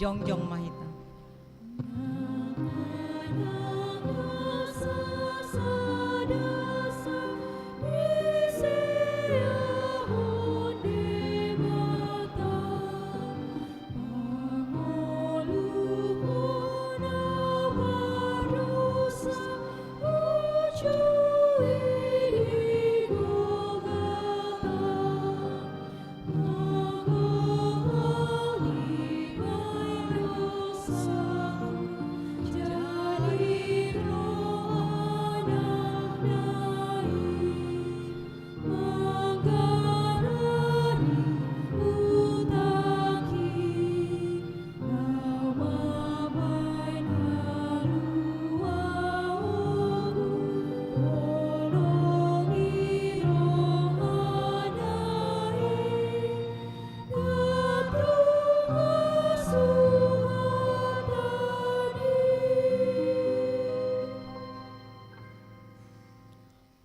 Jongjong Mahita.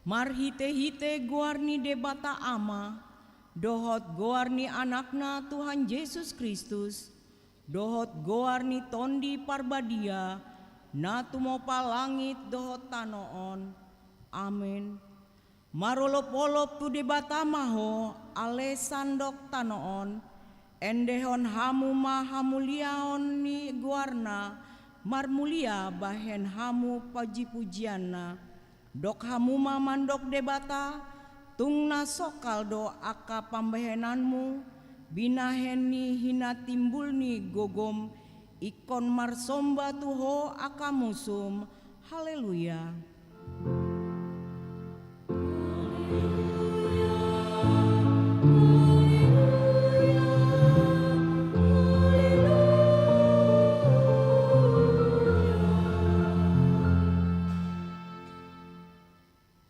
Marhite-hite guarni debata ama, dohot guarni anakna Tuhan Yesus Kristus, dohot guarni tondi parbadia, na tumopa langit dohot tanoon. Amin. Marolop-olop tu debata maho, ale sandok tanoon, endehon hamu mahamuliaon ni guarna, marmulia bahen hamu paji-pujianna. Dok hamuma mandok debata, tungna sokal do aka pambehenanmu, binaheni hina timbulni gogom, ikon marsomba tuho aka musum. Haleluya.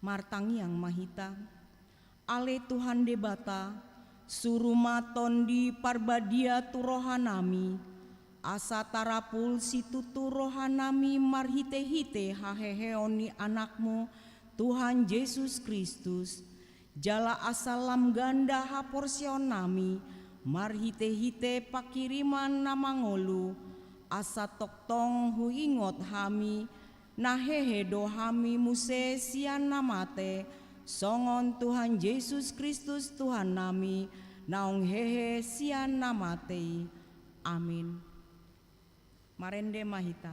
Martangi yang mahita, ale Tuhan debata, suruma tondi parbadia tu rohanami, asa tarapul situ tu rohanami marhite-hite haheheoni anakmu, Tuhan Yesus Kristus, jala asalam ganda haporsion nami, marhite-hite pakiriman namangolu, asa toktong huingot hami, nahehe dohami muse sian namate, songon Tuhan Yesus Kristus Tuhan nami, naung hehe sian namate. Amin. Marende mahita.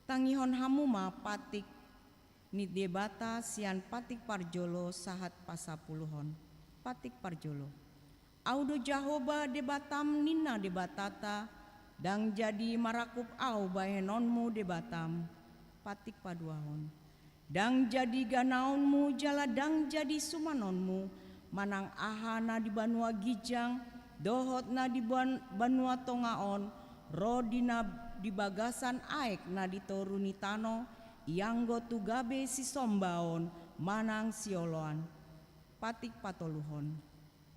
Tangihon hamuma patik ni debata sian patik parjolo sahat pasapuluhon. Patik parjolo. Audo Jahoba debatam nina debatata, dang jadi marakup au bahenonmu debatam. Patik paduahon. Dang jadi ganaonmu jala dang jadi sumanonmu, manang ahana di banua gijang, dohotna di banua tongaon, rodina di bagasan aek na ditoruni tano, ianggo tugabe si sombaon, manang sioloan. Patik patoluhon.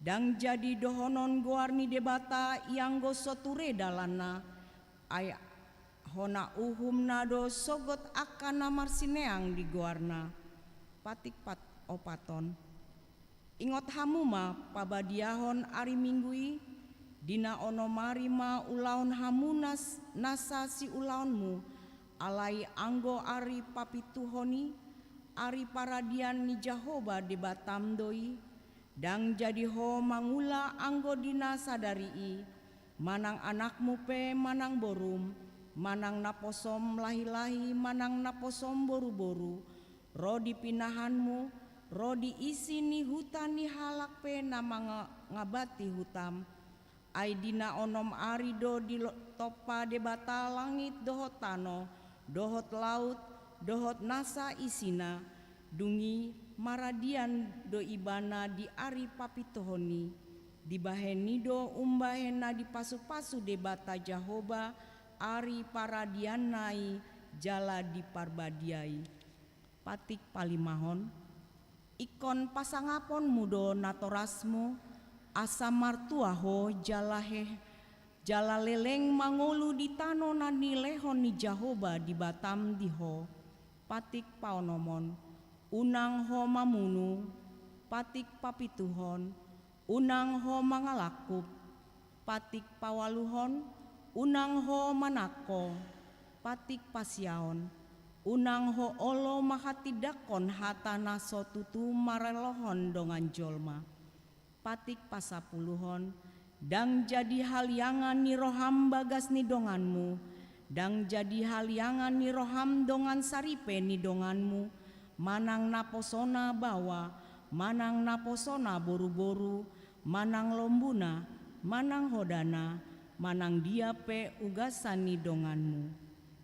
Dang jadi dohonon goarni debata ianggo soture dalana, ay hona uhum nado sogot akana marsineang di goarna. Patik pat opaton. Ingot hamuma pabadiahon ari minggui, dina ono marima ulaon hamunas nasa si ulaonmu, alai anggo ari papituhoni, ari paradian ni Jahoba debatam doi, dang jadi ho mangula anggo dina sadarii, manang anakmu pe manang borum, manang naposom lahi-lahi, manang naposom boru-boru, ro dipinahanmu, ro diisi ni hutan ni halak pe nama ngabati hutam, ai dina onom arido di topa debata langit dohot tano, dohot laut, dohot nasa isina, dungi maradian do ibana di ari papitohoni, di bahenido umbahena di pasu-pasu debata Jahoba, ari paradianai jala di parbadiai. Patik palimahon. Ikon pasangapon mudo natorasmu, asa martuaho jala leleng mangolu di tano nani lehon ni Jahoba di batam diho. Patik paonomon. Unang ho mamunu, patik papituhon, unang ho mangalakup, patik pawaluhon, unang ho manako, patik pasiaon, unang ho olo mahatidakon hatana sotutu marelohon dongan jolma, patik pasapuluhon, dang jadi haliangan ni roham bagas ni donganmu, dang jadi haliangan ni roham dongan saripe ni donganmu, manang naposona bawa, manang naposona boru-boru, manang lombuna, manang hodana, manang dia pe ugasan ni donganmu.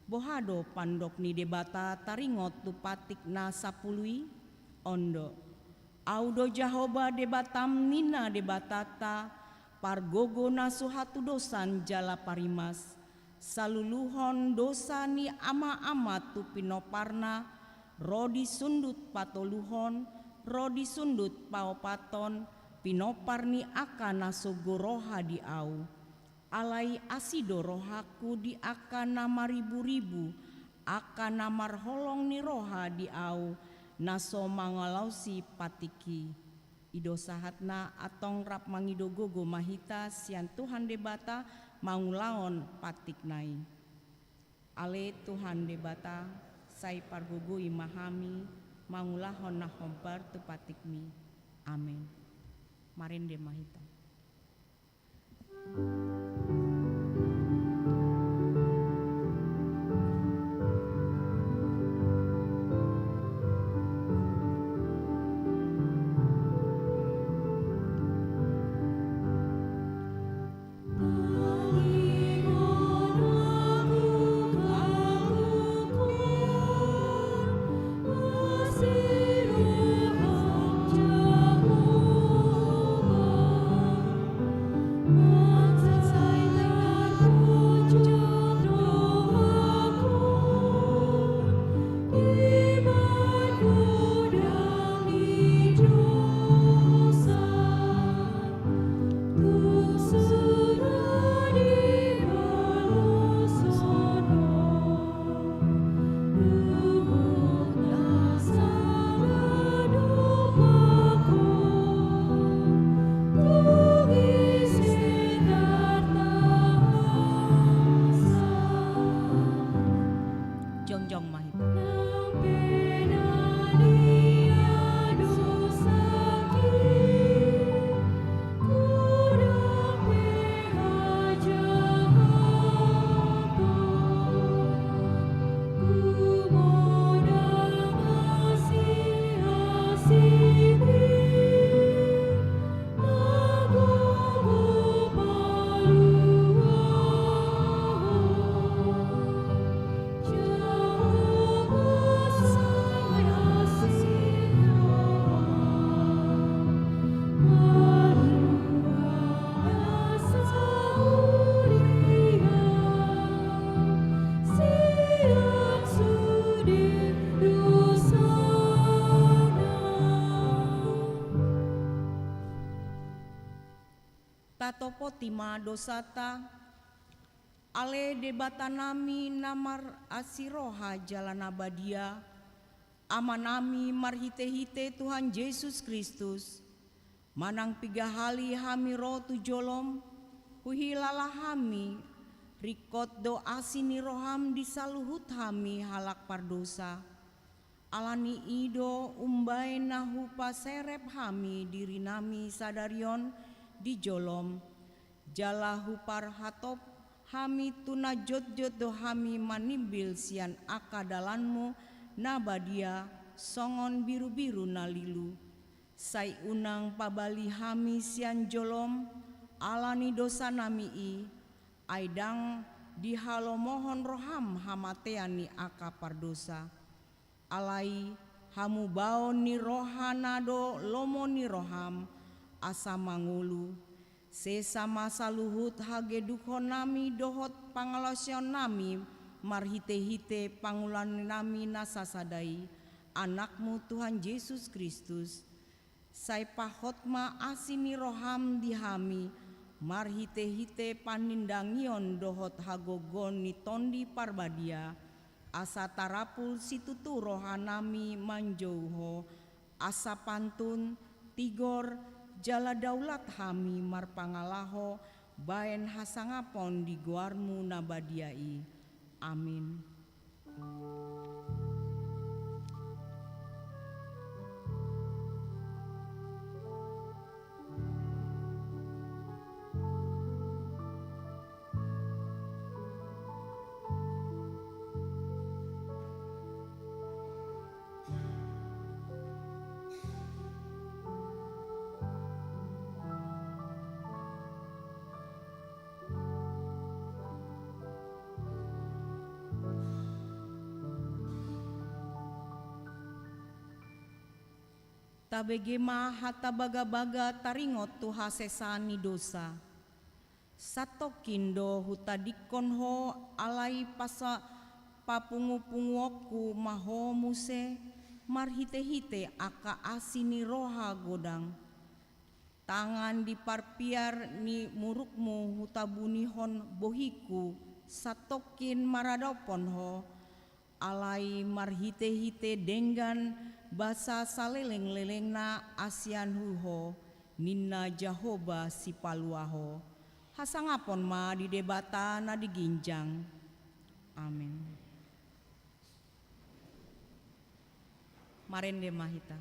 Bohado pandok ni debata taringot tu patik na sapului, ondo. Audo Jahoba debatam nina debatata, pargogo na suhatu dosan jala parimas, saluluhon dosa ni ama-ama tu pinoparna, rodi sundut patoluhon, rodi sundut paopaton, pinoparni akana sogoroha di au. Alai asido rohaku di akana maribu-ribu, akana marholong ni roha di au, naso mangalausi patiki. Ido sahatna atong rap mangidogogo mahita sian Tuhan debata mangulaon patik nai. Ale Tuhan debata, sai pargugui mahami mangulahon na hombar tu patikmi. Amin. Marinde mahita. tatopo tima dosata, ale debata nami namar asiroha jalan abadia, amanami marhite-hite Tuhan Yesus Kristus, manang piga hali hami roh tujolom, huhilala hami, rikot do asini roham disaluhut hami halak pardosa, alani ido umbai nahu paserep hami diri nami sadarion di jolom, jalahu parhatop hami tuna jot-jot do hami manimbil sian akadalanmu nabadia songon biru-biru nalilu, sai unang pabali hami sian jolom alani dosa nami aidang dihalo mohon roham hamateani aka pardosa, alai hamu baon ni rohanado lomo ni roham asa mangulu, sesama saluhut hage duko nami dohot pangalasion nami marhite-hite pangulan nami nasasadai anakmu Tuhan Yesus Kristus, sai pahotma asini roham dihami marhite-hite panindangion dohot hagogon ni tondi parbadia, asa tarapul situtu rohanami manjauho, asa pantun tigor jala daulat hami marpangalaho baen hasangapon di guarmu nabadiai. Amin. Tabegema hata baga-baga taringot tu hasesani dosa. Satokindo hutadikon ho alai pasa papungu-punguoku maho muse marhite-hite aka asini roha godang. Tangan diparpiar ni murukmu hutabunihon bohiku satokin maradopon ho alai marhite-hite denggan basa saleleng-lelengna asian huho ninna Jahoba si paluaho hasangapon ma di debata na diginjang. Amin. Marende mahita.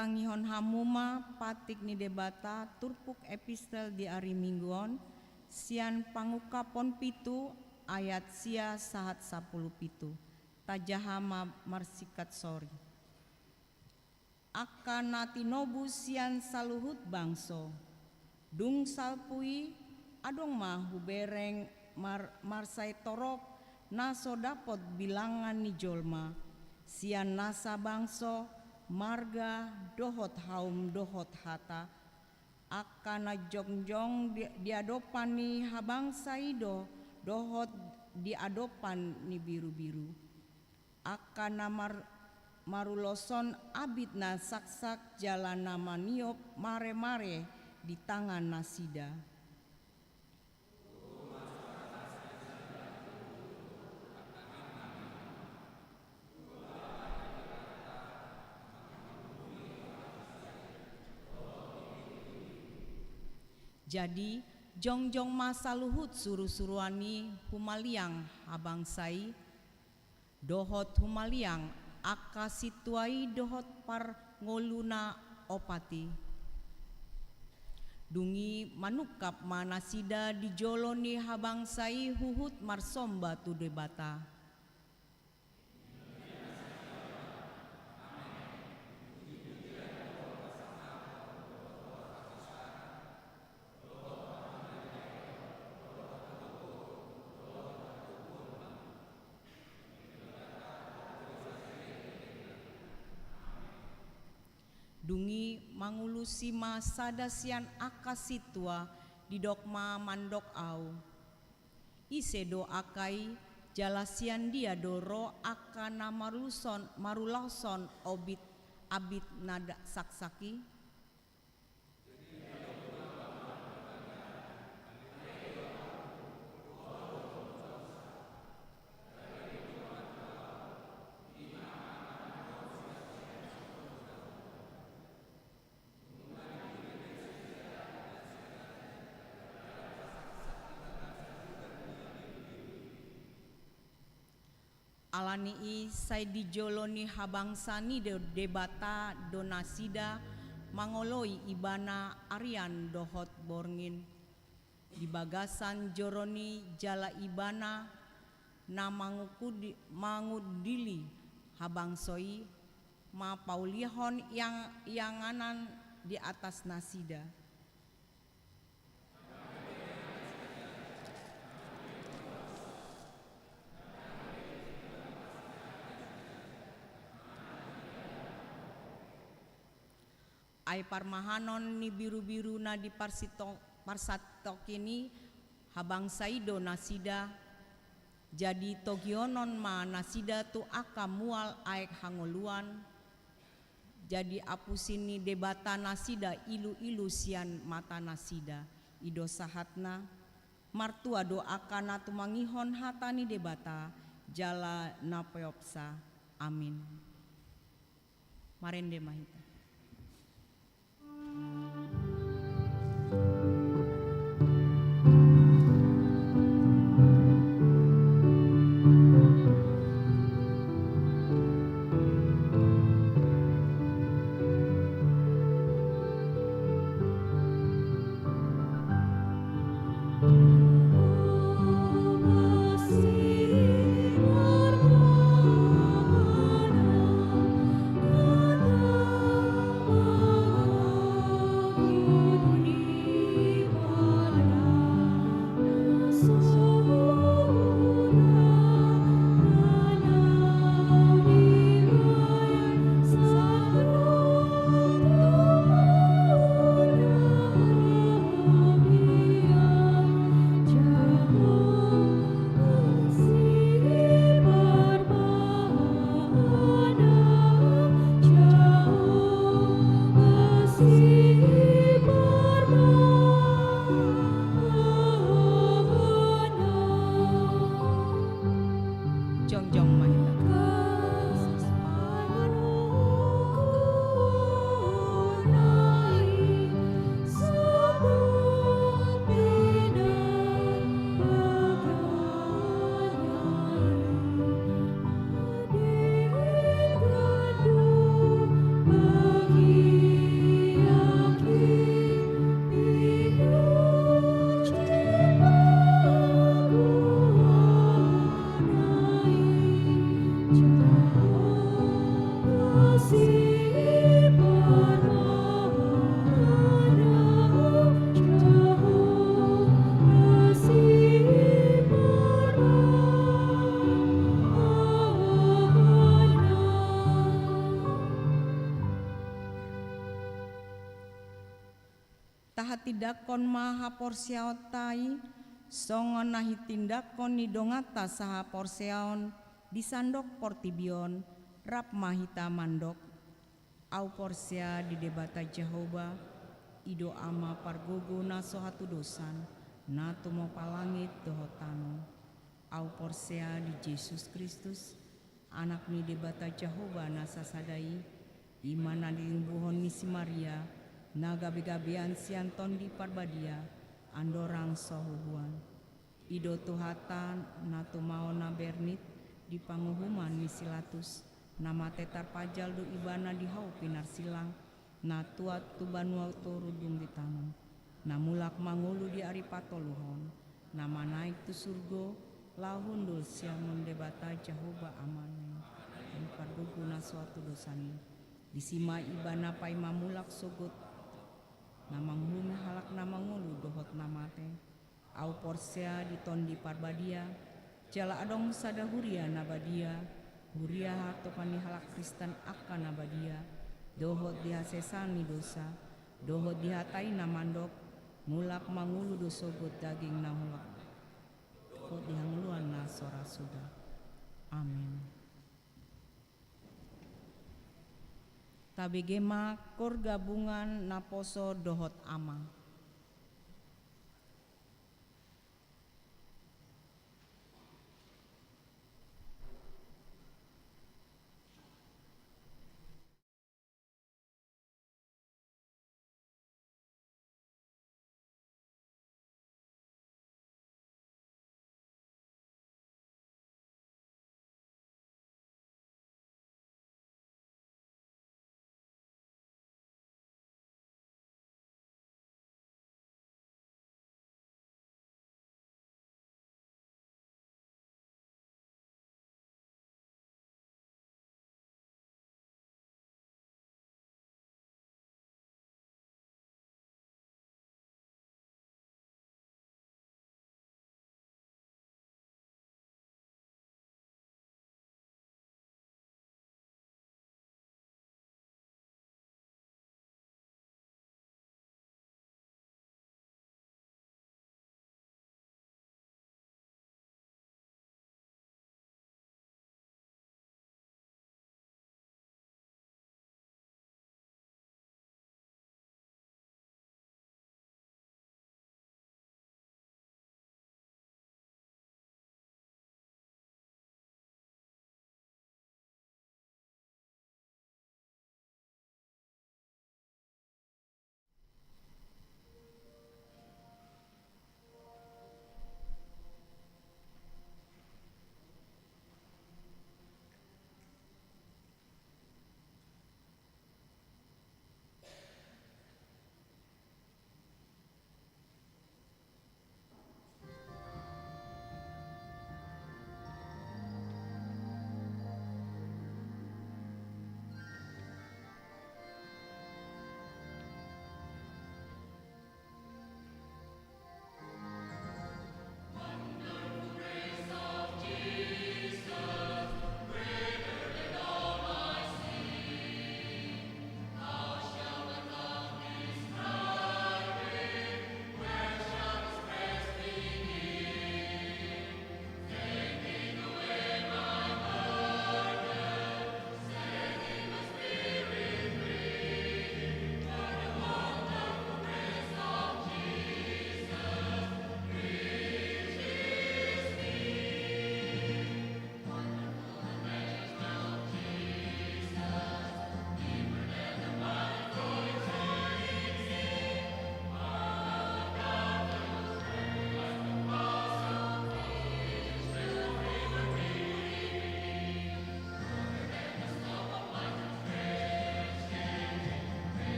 tangihon hamuma patik ni debata turpuk epistel di ari mingguon sian pangukapon pitu ayat sia sahat 10 pitu tajahama marsikat sori akana tinobu sian saluhut bangso dung salpui adong mah hubereng marsai torok naso dapot bilangan ni jolma sian nasa bangso marga dohot haum dohot hata akana jongjong diadopan ni habang saido dohot diadopan ni biru-biru akana maruloson abit na saksak jalan nama niop mare-mare di tangan nasida. Jadi jongjong masa luhut suruh-suruani humaliang habangsai dohot humaliang akasituai dohot par ngoluna opati dungi manukap manasida dijoloni habangsai huhut marsomba tu debata dungi mangulusi masadasian akasitua di dokma mandok au isedo akai jalasian dia doro akana marulason obit abit nada saksaki alani i sai dijoloni habangsani debata donasida mangoloi ibana arian dohot borngin di bagasan joroni jala ibana na mangudili habangsoi ma paulihon yang yanganan di atas nasida ai parmahanon ni biru-biru na di parsatok ini habang saido nasida jadi togionon ma nasida tu aka mual aek hangoluan jadi apusini debata nasida ilu-ilu sian mata nasida ido sahatna martua doakana tu mangihon hatani debata jala napeopsa amin marende mahita. Bagi tahitidakon maha porsiaotai songon nahi tindakon ni dongata saha porseaon disandok portibion rap mahita mandok au porsia di debata Jehovah ido ama pargogo na sohatu dosan na tumo palangit dohotano au porsia di Yesus Kristus anak ni debata Jehovah na sasadai imana dilingbuhon ni si Maria na gabi-gabian sianton di parbadia andorang sohuhuan ido tuhatan na tumao na bernit di panguhuman ni silatus nama tetar pajal do ibana di hau pinar silang na tuat tu banua rudung ditanam na mulak mangulu di aripatoluhon nama naik tu surgo lahundul siamun debata Jehovah amanai dan pardugu na suatu dosani disima ibana pai mamulak sogot namang humi halak namang ngulu dohot namate au porsea ditondi parbadia jala adong sada huria nabadia huria harto pani halak Kristen akan nabadia dohot dihasesani dosa dohot dihatai namandok mulak mangulu dosogot daging nahulak dohot dihangluan na sora sudah amin. Tabegema kor gabungan naposo dohot ama.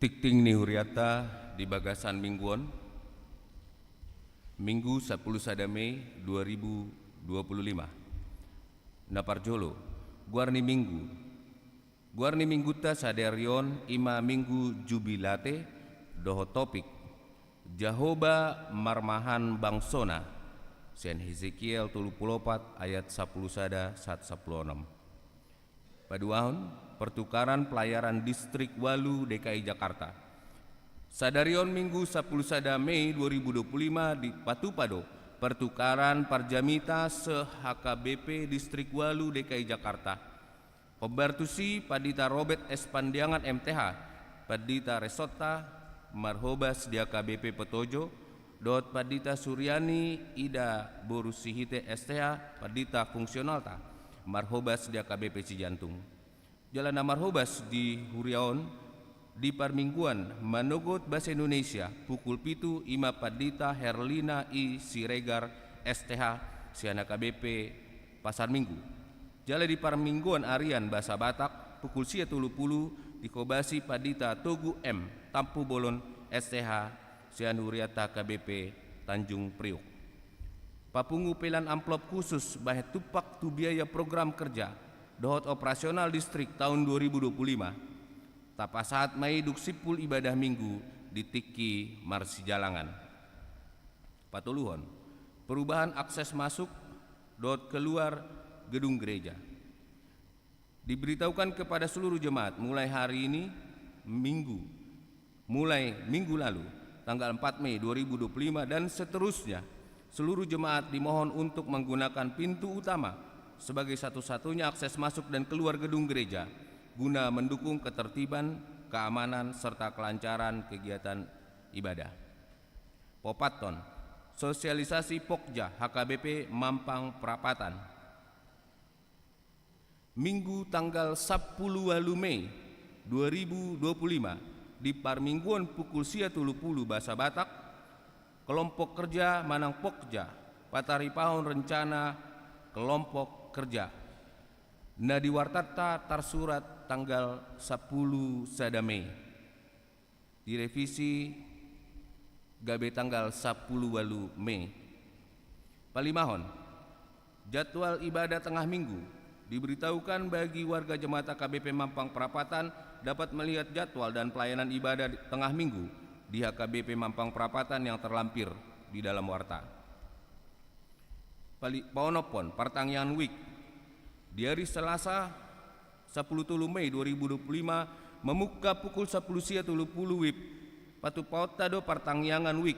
Tikting ni huriata di bagasan mingguan Minggu 10 Mei 2025. Naparjolo Guarni Minggu ta saderion ima minggu jubilate doho topik Jahoba marmahan bangsona Sen Hezekiel 34 ayat 10 sada 116. Paduahon pertukaran pelayaran distrik Walu DKI Jakarta. Sadarion Minggu 10 Mei 2025 di Patupado pertukaran parjamita se-HKBP distrik Walu DKI Jakarta. Pembartusi Padita Robert S. Pandiangan MTH, Padita Resota Marhobas di HKBP Petojo, Dot Padita Suryani Ida Borusihite STH, Padita Fungsionalta Marhobas di HKBP Cijantung. Jalan Marhobas di Huriaon di Parmingguan Manogot Bahasa Indonesia pukul pitu ima Padita Herlina I Siregar STH Siana KBP Pasar Minggu. Jalan di Parmingguan Arian Bahasa Batak pukul 10.30 di Kobasi Padita Togu M Tampu Bolon STH Sian Huriata KBP Tanjung Priuk. Papungu pelan amplop khusus bahet tupak tu biaya program kerja dohot operasional distrik tahun 2025. Tapasat mai duksipul ibadah minggu di Tiki Marsijalangan. Patuluhon perubahan akses masuk dohot keluar gedung gereja. Diberitahukan kepada seluruh jemaat mulai hari ini mulai minggu lalu tanggal 4 Mei 2025 dan seterusnya seluruh jemaat dimohon untuk menggunakan pintu utama sebagai satu-satunya akses masuk dan keluar gedung gereja guna mendukung ketertiban, keamanan, serta kelancaran kegiatan ibadah. Popaton, sosialisasi Pokja HKBP Mampang Perapatan. Minggu tanggal 10 Mei 2025 di Parmingguan pukul 10.30 bahasa Batak, kelompok kerja Manang Pokja, Pataripahon rencana kelompok kerja. Nadi wartata tarsurat tanggal 10 Mei. Direvisi gabe tanggal 10 Mei. Palimahon, jadwal ibadah tengah minggu diberitahukan bagi warga jemaat HKBP Mampang Perapatan dapat melihat jadwal dan pelayanan ibadah tengah minggu di HKBP Mampang Perapatan yang terlampir di dalam warta. Paonopon Partangyangan Week di hari Selasa 10 Mei 2025 membuka pukul 10.30 WIB Patupauttado Partangyangan Week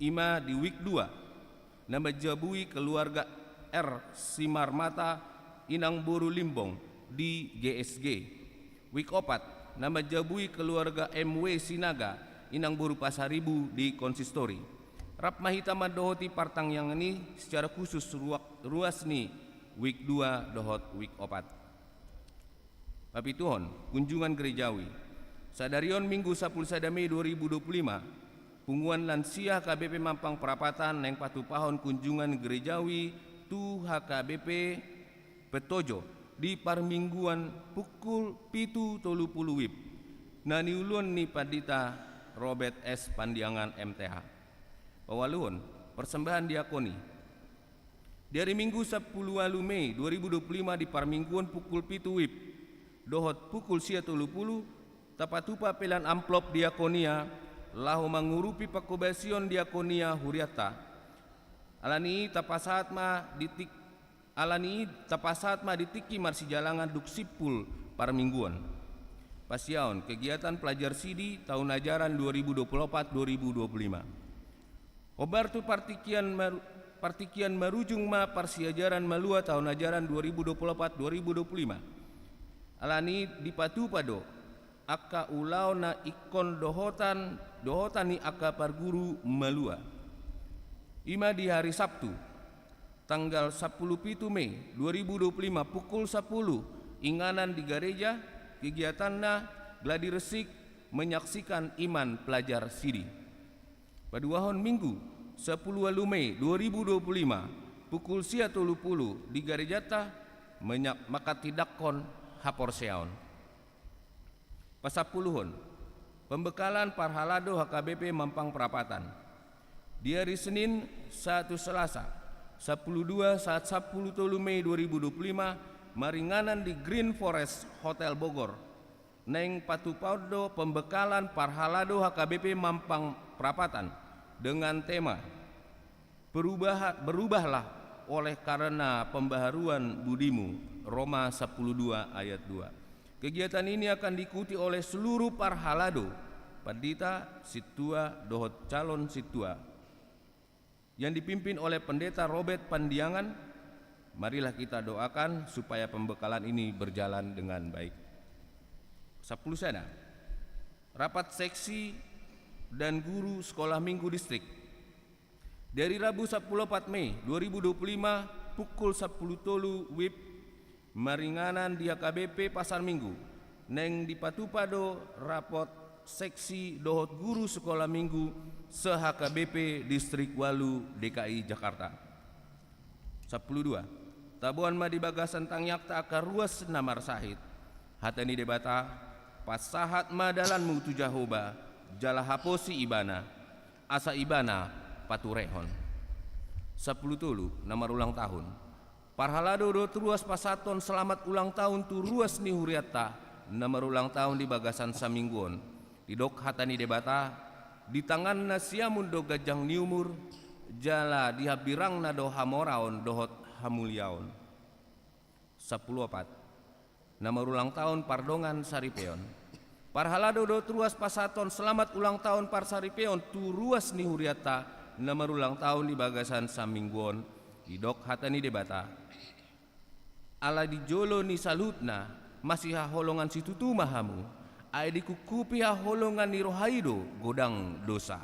ima di Week 2 nama jabui keluarga R Simarmata Inang Boru Limbong di GSG. Week 4 nama jabui keluarga MW Sinaga Inang Boru Pasaribu di Konsistori. Rap mahitama dohoti Partangyangan ini secara khusus ruas ni Week 2 dohot Week 4. Papituhon kunjungan gerejawi. Sadarion Minggu 10 Mei 2025 punguan lansia KBP Mampang Perapatan neng patupahon kunjungan gerejawi tu HKBP Petojo di Parmingguan pukul pitu 30 WIB. Nani ulun ni Padita Robert S. Pandiangan MTH. Pawaluhon persembahan diakoni. Di hari Minggu 10 Mei 2025 di Parmingguan pukul pitu WIB. Dohot pukul 10.30 tapatupa pelan amplop diakonia lahu mengurupi pakobasion diakonia huriata. Alani tapasat ma di Tiki Marsijalangan duksipul Parmingguan. Pasiaon kegiatan pelajar sidi tahun ajaran 2024-2025. Obartu partikian marujung ma parsiajaran malua tahun ajaran 2024-2025. Alani dipatupado aka ulau na ikon dohotan ni aka parguru malua. Ima di hari Sabtu tanggal 10 Mei 2025 pukul 10 inganan di gereja kegiatanna gladi resik menyaksikan iman pelajar sidi. Paduahon Minggu 10 Mei 2025 pukul 10.30 di garejata makatidakon haporseaon. Pasapuluhon Pembekalan Parhalado HKBP Mampang Perapatan. Di hari Senin 1 Selasa 12 saat 10 Mei 2025 maringanan di Green Forest Hotel Bogor. Neng Patupaudo pembekalan Parhalado HKBP Mampang Perapatan dengan tema Berubahlah oleh karena pembaharuan budimu, Roma 10:2 ayat 2. Kegiatan ini akan diikuti oleh seluruh Parhalado, Padita, Situa, Dohot calon Situa, yang dipimpin oleh Pendeta Robert Pandiangan. Marilah kita doakan supaya pembekalan ini berjalan dengan baik. 10 sana, rapat seksi dan guru sekolah minggu distrik. Dari Rabu 14 Mei 2025 pukul 10.00 WIB maringanan di HKBP Pasar Minggu. Neng di Patupado rapot seksi dohot guru sekolah minggu se-HKBP Distrik Walu DKI Jakarta. 10.2 Tabuan Madi Bagasan Tangyak tak akan ruas namar sahid. Hatani debata pasahat madalan mutu Jahoba jala haposi ibana asa ibana paturehon. 10 namar ulang tahun Parhalado do ruas pasaton selamat ulang tahun tu ruas ni huriata namar ulang tahun di Bagasan Samingguon di dok hatani debata di tangan na siamun do gajang niumur jala dihabirang na do hamoraon dohot hamuliaon. 10.4 namar ulang tahun Pardongan Saripeon. Parhalado do ruas pasaton selamat ulang tahun Par Saripeon tu ruas ni huriata namar ulang tahun di Bagasan Samingguon di dok hatani debata ala di jolo ni salutna masih haholongan situtu mahamu ay dikukupi haholongan ni rohaido godang dosa.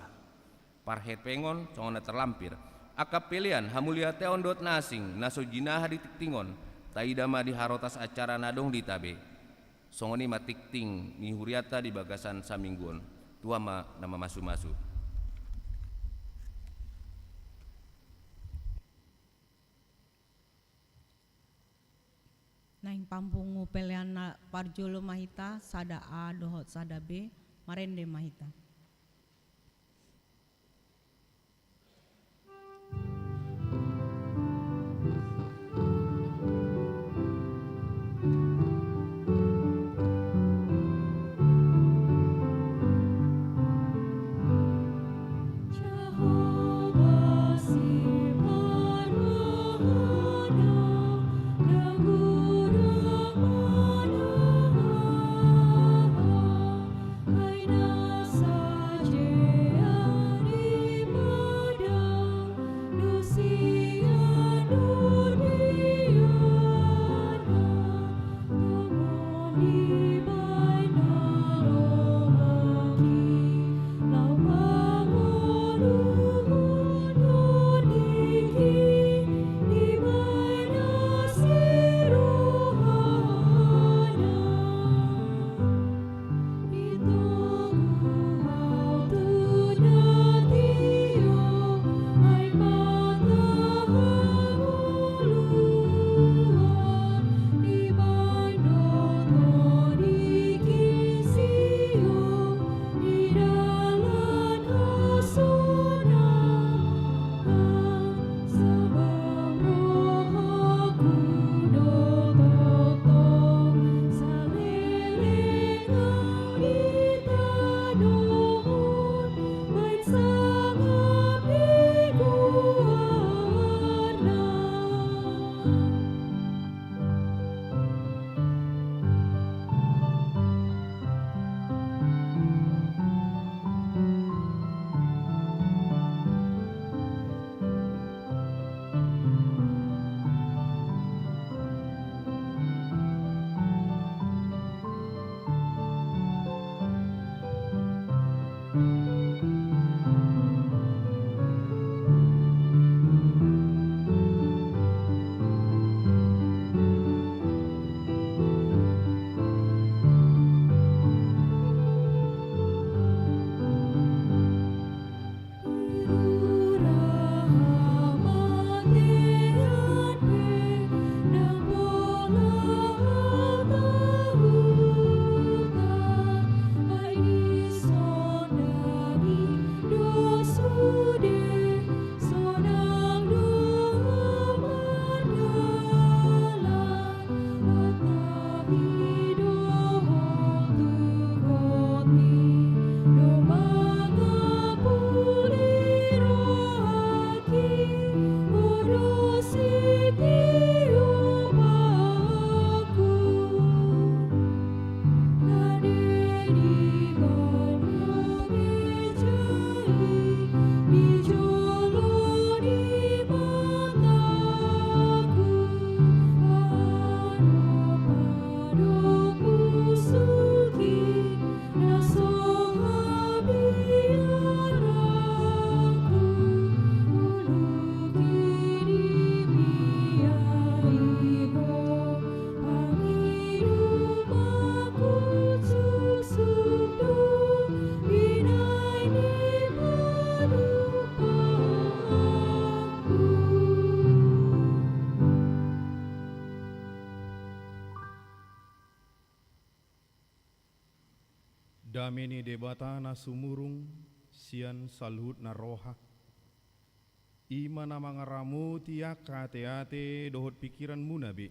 Parhet pengon congona terlampir akap pelian hamulia teon dot nasing naso jinaha di tiktingon taidama di harotas acara nadong di tabe songoni matikting ni huriata di Bagasan Samingguon tuama nama masu-masu. Naing pampungu peleana Parjolo Mahita sada A dohot sada B Marende Mahita. Sa Ilameni debata na sumurung sian salhut na roha. Ima na mga ramuti ate-ate dohot pikiran munabi.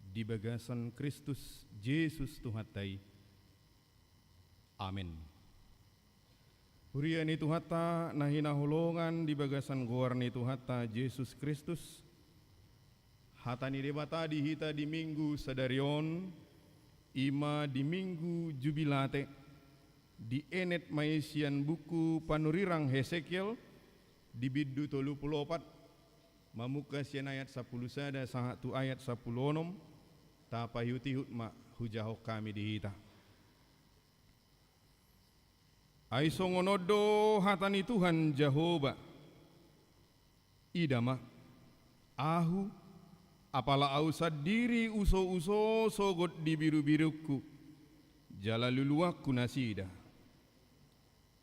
Di bagasan Kristus Yesus Tuhatay. Amin. Huria ni Tuhata na hinahulungan di bagasan guar ni Tuhata Yesus Kristus. Hata ni debata dihita di minggu sadarion. Ima di minggu jubilate. Di enet maisian buku panurirang Hesekiel. Di biddu 34 mamuka sian ayat 10 sada sahatu ayat 10 onom tapa hutihut ma hujahok kami dihita. Ai songonodo hatani Tuhan Jehovah idama ahu apala au sadiri uso-uso sogot di biru-biruku jala luluaku nasida.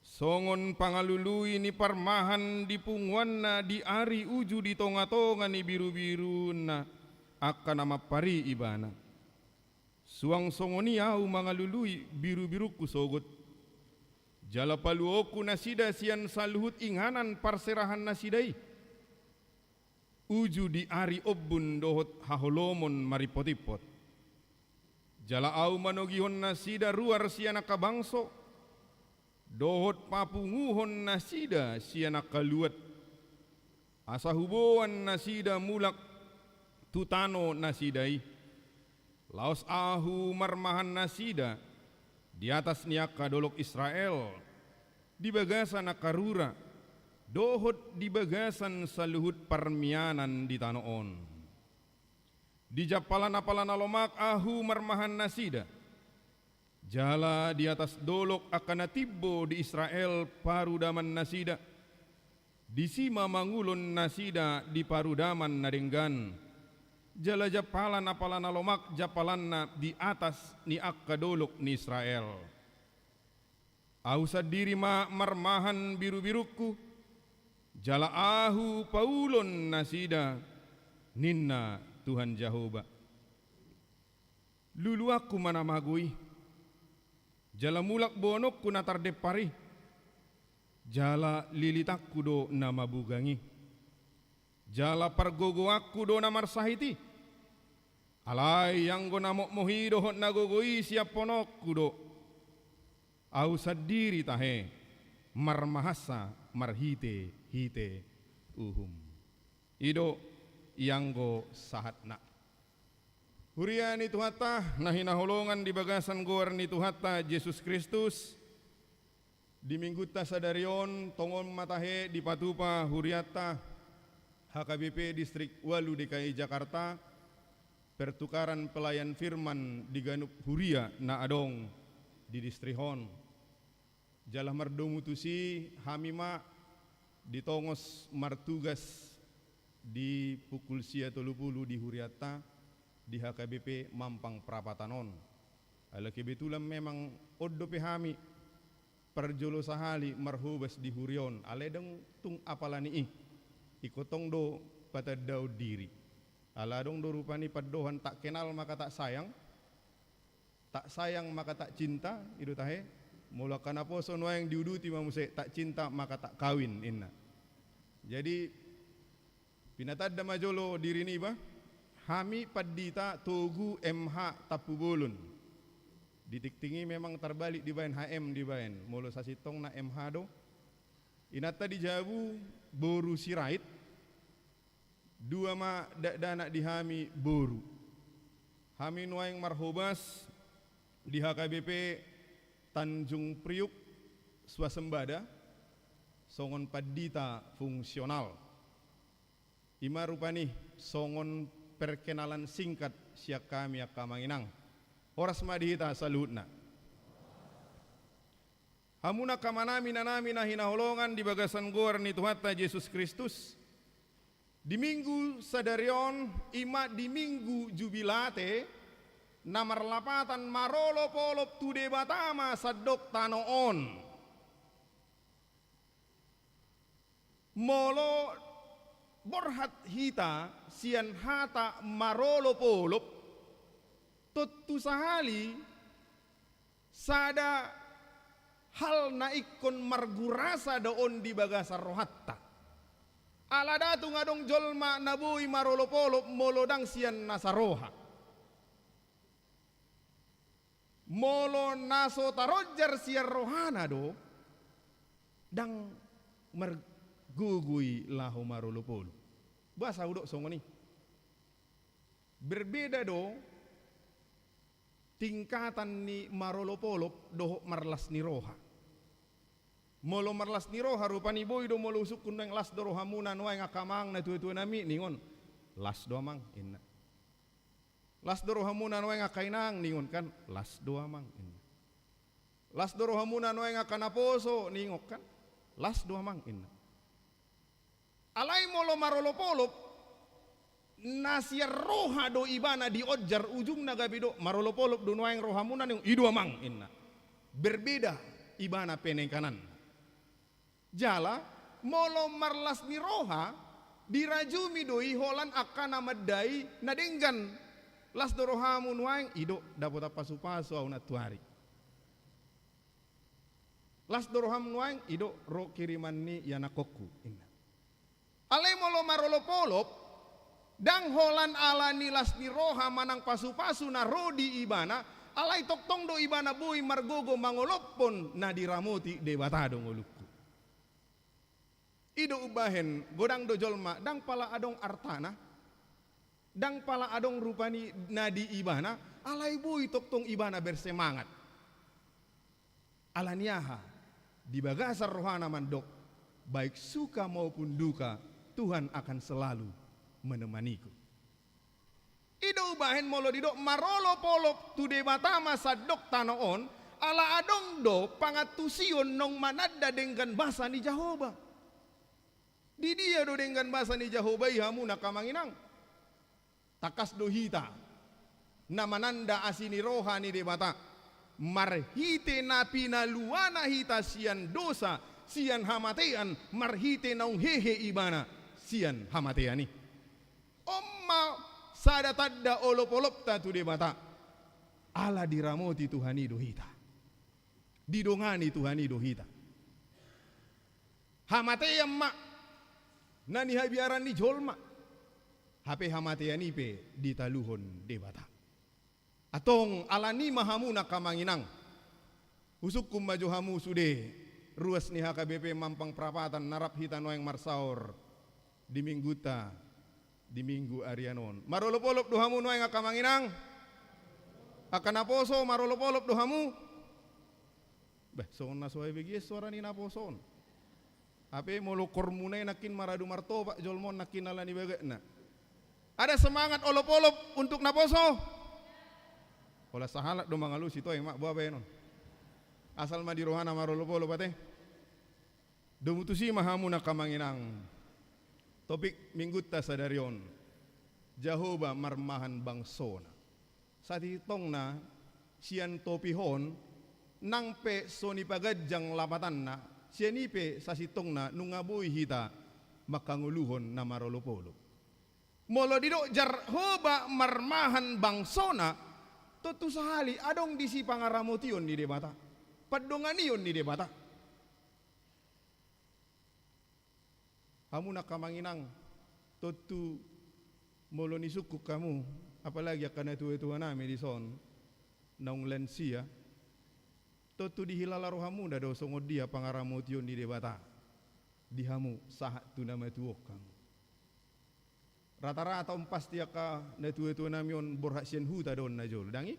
Songon pangalului ni parmahan di punguanna di ari uju di tonga-tonga ni biru-biru na akan nama pari ibana. Suang songoni au mangalului biru-biruku sogot. Jala paluoku nasida sian saluhut inganan parserahan nasidai. Uju di ari obun dohot haholomon maripotipot. Jala au manogihon nasida ruar siana kabangso. Dohot papunguhon nasida siana kaluat. Asa huboan nasida mulak tutano nasidai. Laos ahu marmahan nasida di atas niaka dolok Israel. Di bagasan akarura. Dohot di bagasan saluhut parmianan di tanoon. Di japalan-apalan alomak ahu marmahan nasida. Jala di atas dolok akan natibbo di Israel parudaman nasida. Di sima mangulon nasida di parudaman nadenggan. Jala japalan apalan alomak japalanna di atas ni akka dolok ni Israel. Ausad diri ma marmahan biru-biruku. Jala ahu paulon nasida. Ninna Tuhan Jehovah. Lulu aku mana magui. Jala mulak bonok ku natar depari. Jala lilitak ku do nama bugangi. Jala pargogo aku do namar sahiti. Alay yang go namok mohido hot nagogoi siap ponok ku do. Au sadiri tahe marmahasa marhite hite uhum. Ido yang go sahatna. Huria ni Tuhata na hinaholongan di bagasan goar ni Tuhata Yesus Kristus. Di minggu ta sadarion tongon matahe di patupa huriata HKBP Distrik Walu DKI Jakarta. Pertukaran pelayan firman di Ganup Huria na adong di Distrihon. Jalah mardomutusi hamima di tongos martugas di pukul sia 30 di Huriata. Di HKBP Mampang Prapatanon. Ala kebetulan memang oddo pehami perjolo sahali marhubas di Hurion. Aledong tung apalani ikotong do patadaw diri. Aladong do rupani paddohan tak kenal maka tak sayang maka tak cinta. Idu tahe mula kana poso no yang diuduti mamuse tak cinta maka tak kawin inna. Jadi pinatadda majolo diri ni ba? Hami padita togu MH tapubolon. Ditiktingi memang terbalik di bayan HM di bayan. Mulu sasitong na MH do. Inata di Jabu boru sirait. Dua ma dana di Hami boru. Hami nuaing marhobas di HKBP Tanjung Priuk swasembada. Songon padita fungsional. Ima rupani songon perkenalan singkat siak kami akamanginang. Oras madihita saluhutna. Hamuna kamanami nanami na hinaholongan di bagasan goar ni Tuhata Yesus Kristus. Di minggu sadarion ima di minggu jubilate namar lapatan marolo polop tu debatama sadok tanoon. Molo borhat hita sian hata marolo polop tuttu sahali sada hal na ikon margurasa doon di bagasar rohatta. Ala datu ngadong jolma nabui marolopolop molodang sian nasaroha. Molo naso tarojar sian rohana do dang margugui lahu marolopolo. Bahasa udok songoni. Berbeda do tingkatan ni marolopolop doho marlas ni roha. Molo marlas ni roha rupani boy do molo usuk kunang las do roha muna noy ngakamang na tuwe nami ningon las do amang inna. Las do roha muna noy ngakainang ningon kan las do amang inna. Las do roha muna noy ngakanaposo ningok kan las do amang inna. Alai molo marolopolop nasia roha do ibana di ojar ujung nagabido marolopolop do noy roha muna ning idu amang inna. Berbeda ibana peneng kanan. Jala molo marlas ni roha dirajumi doi holan akan amadai nadenggan las dorohamu nuang ido dapat apa supaso au natuari las doroham nuang ido ro kiriman ni yanakoku inna ale molo marolopolop dang holan ala ni las ni roha manang pasu-pasu na rodi ibana alai toktong do ibana bui margogo mangolopon na diramoti debatado ngoluk ido ubahen godang do jolma dang pala adong artana dang pala adong rupani nadi ibana alai bui toktong ibana bersemangat alaniaha di bagasar rohana mandok baik suka maupun duka Tuhan akan selalu menemaniku. Ido ubahen molo didok marolo polop tu debata masa dok tanoon ala adong do pangatusion nong manada dengan bahasa ni Jahoba. Di dia do dengan bahasa ni Jahoba ihamu nakamanginang takas do hita namananda asini roha ni debata marhite napina luana hita sian dosa sian hamatean marhite naung hehe ibana sian hamateani omma sada tadda olop-olop tu debata ala diramoti Tuhani do hita didongani Tuhani do hita hamatean mak nani habiaran ni jolma hape hamatiani pe ditaluhon debata atong alani mahamu nakamanginang usuk kumbaju hamu sude ruas ni HKBP Mampang Prapatan narap hitano yang marsaor di mingguta di minggu arianon marolopolop dohamu no yang akamanginang akan aposo marolopolop dohamu bah son nasuai begies suara ni naposon ape molo kormunai nakin maradu martoba jolmon nakin alani bagana. Ada semangat olop-olop untuk naposo. Olah sahalat do mangalus itu yang mak buah benon. Asal madi rohana marolop-olop ate. Do mutusi mahamu nakamanginang. Topik minggu ta sadarion. Jahoba marmahan bangsona. Satitong na sian topihon nang pe soni pagajang lapatan na sianipe sasitong na nungabui hita makanguluhon na marolopolo. Molo didok jarhoba marmahan bangsona totu sahali adong disi pangaramotion di debata. Padonganion di debata. Kamu nakamanginang totu molo ni suku kamu apalagi akan itu nami di son naung lensia totu dihilala rohamu da do songo dia pangaramotion di debata dihamu sahat tu nama tuok kamu rata-rata pasti aka na tu namion borhat sien huta don najol dangi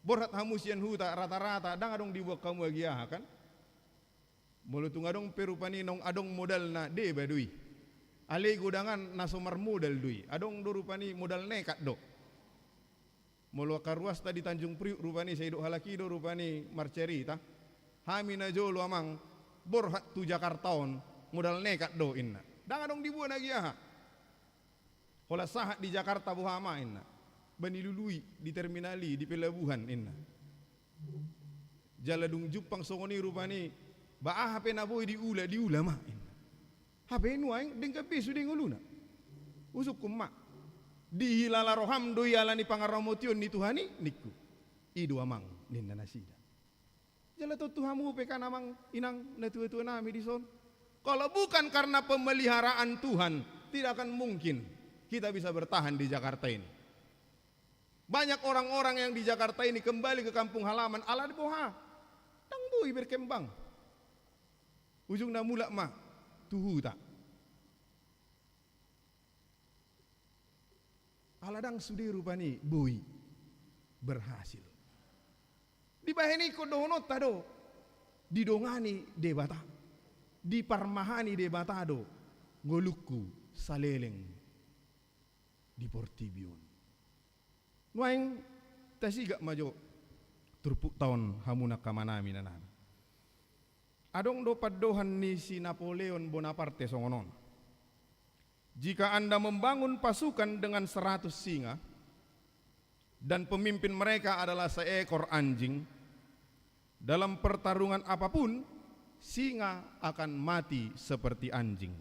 borhat hamu sien huta rata-rata dang adong dibuat kamu lagi kan mulu tung adong perupani nong adong modal na de badui ale godangan nasomar modal dui adong do rupani modal nekat do mulu karuas tadi Tanjung Priuk rupani saya hidup halaki do rupani marcerita hamina jolo amang borhat tu Jakartaon modal nekat do inna dang adong dibuat lagi Kola sahat di Jakarta buhama inna bani lului di terminali di pelabuhan inna jaladung jupang songoni rupani baah HP naboy di ulama inna HP nuaing dengka besu denguluna usuk kumma di hilala roham doi alani pangaramotion ni Tuhani niku idu amang ninna nasida. Jala to tuhamu peka namang inang na tua-tua nami di son. Kalau bukan karena pemeliharaan Tuhan, tidak akan mungkin kita bisa bertahan di Jakarta ini. Banyak orang-orang yang di Jakarta ini kembali ke kampung halaman ala di boha. Tangbui berkembang. Ujung na mula ma tuhu tak. Aladang sudi rupani bui berhasil. Di baheni ko dono tado didongani debata. Di parmahani debatado ngoluku saleleng di Portibion. Nuaing tasiga majo turpuk tahun hamuna kamanami nanan. Adong do paddohan ni si Napoleon Bonaparte songonon. Jika Anda membangun pasukan dengan 100 singa dan pemimpin mereka adalah seekor anjing, dalam pertarungan apapun singa akan mati seperti anjing.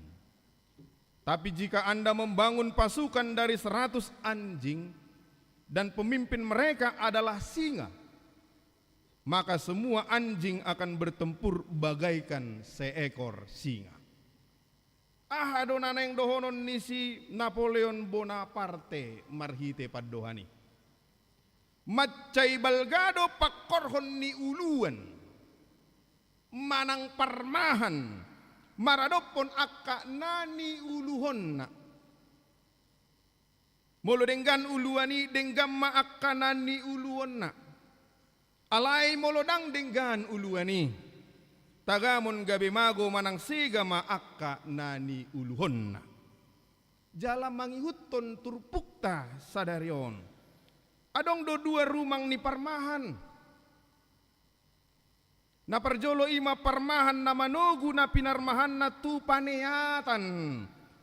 Tapi jika Anda membangun pasukan dari 100 anjing dan pemimpin mereka adalah singa, maka semua anjing akan bertempur bagaikan seekor singa. Adonana yang dohonon ni si Napoleon Bonaparte marhite paddohani. Macai balgado pakorhon ni uluan. Manang parmahan maradopon akka nani uluhon na. Molo denggan uluani denggam ma akka nani uluhon na. Alay molodang denggan uluani. Tagamon gabi mago manang siga ma akka nani uluhon na. Jala mangihuton turpukta sadarion. Adong do dua rumang ni parmahan. Na parjolo ima parmahan na manogu na pinarmahan na tu paneatan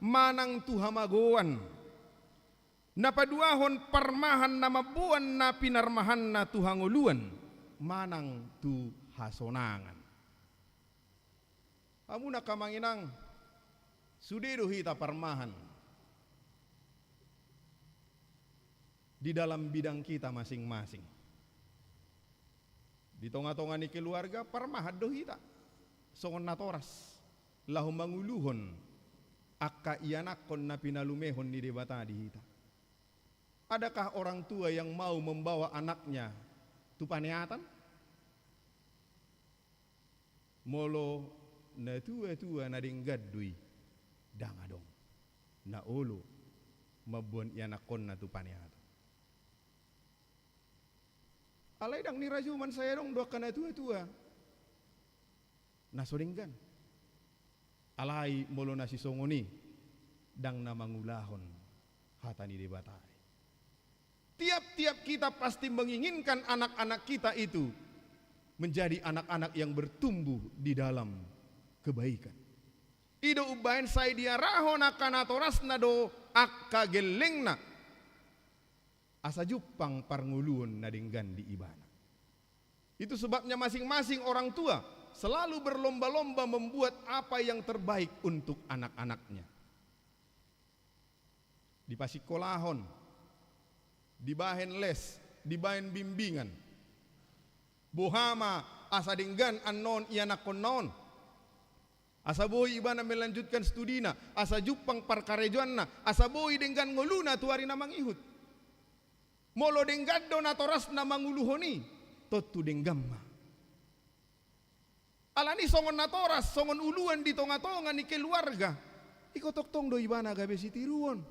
manang tu hamagoan. Na paduahon parmahan na mabuan na pinarmahan na tu hanguluan manang tu hasonangan. Amu na kamanginang sudido hita parmahan di dalam bidang kita masing-masing. Di tonga-tonga ni keluarga parmahad do hita songon natoras lahum manguluhon akka ianakon na pinalumehon ni debata di hita. Adakah orang tua yang mau membawa anaknya tupaneatan? Molo na tua-tua na dinggadui dangadong na olo mabuan ianakon na tupaneatan. Alay dang ni rajuman saya dong dua kana tua-tua. Nasoringgan. Alay molo nasi songoni dang na mangulahon hatani debatai. Tiap-tiap kita pasti menginginkan anak-anak kita itu menjadi anak-anak yang bertumbuh di dalam kebaikan. Ido ubain saya dia rahona kana torasna do akka gelengna. Asa jupang parnguluon na dinggan di ibana. Itu sebabnya masing-masing orang tua selalu berlomba-lomba membuat apa yang terbaik untuk anak-anaknya. Di pasikolahon, di bahen les, di bahen bimbingan. Bohama asa dinggan anon ianak konon. Asa boy ibana melanjutkan studina, asa jupang parkarejuanna, asa boy dinggan ngoluna tuari namang ihut. Molo denggado na toras na manguluhoni totu denggamma. Alani songon na toras songon uluan di tonga-tonga ni keluarga. Ikotok-tong do ibana gabe sitiruon.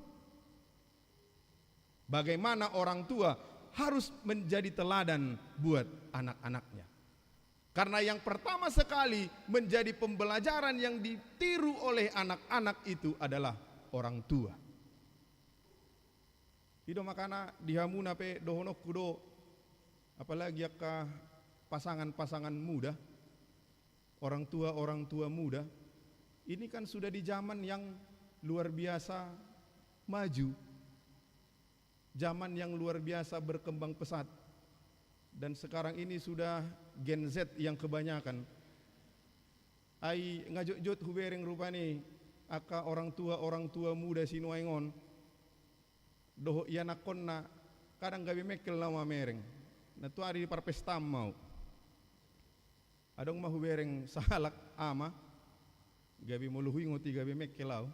Bagaimana orang tua harus menjadi teladan buat anak-anaknya. Karena yang pertama sekali menjadi pembelajaran yang ditiru oleh anak-anak itu adalah orang tua. Ido makana dihamuna pe dohonok kudo apalagi akka pasangan-pasangan muda, orang tua muda, ini kan sudah di zaman yang luar biasa maju, zaman yang luar biasa berkembang pesat, dan sekarang ini sudah Gen Z yang kebanyakan. Ai ngajut-jut hubereng rupani akka orang tua muda sinuaingon. Doho ianakon na kadang gabi mekel lama mereng Na tu ari di parpestam mau. Adong mahu bereng salak ama. Gabi muluhui ngoti gabi mekkelau.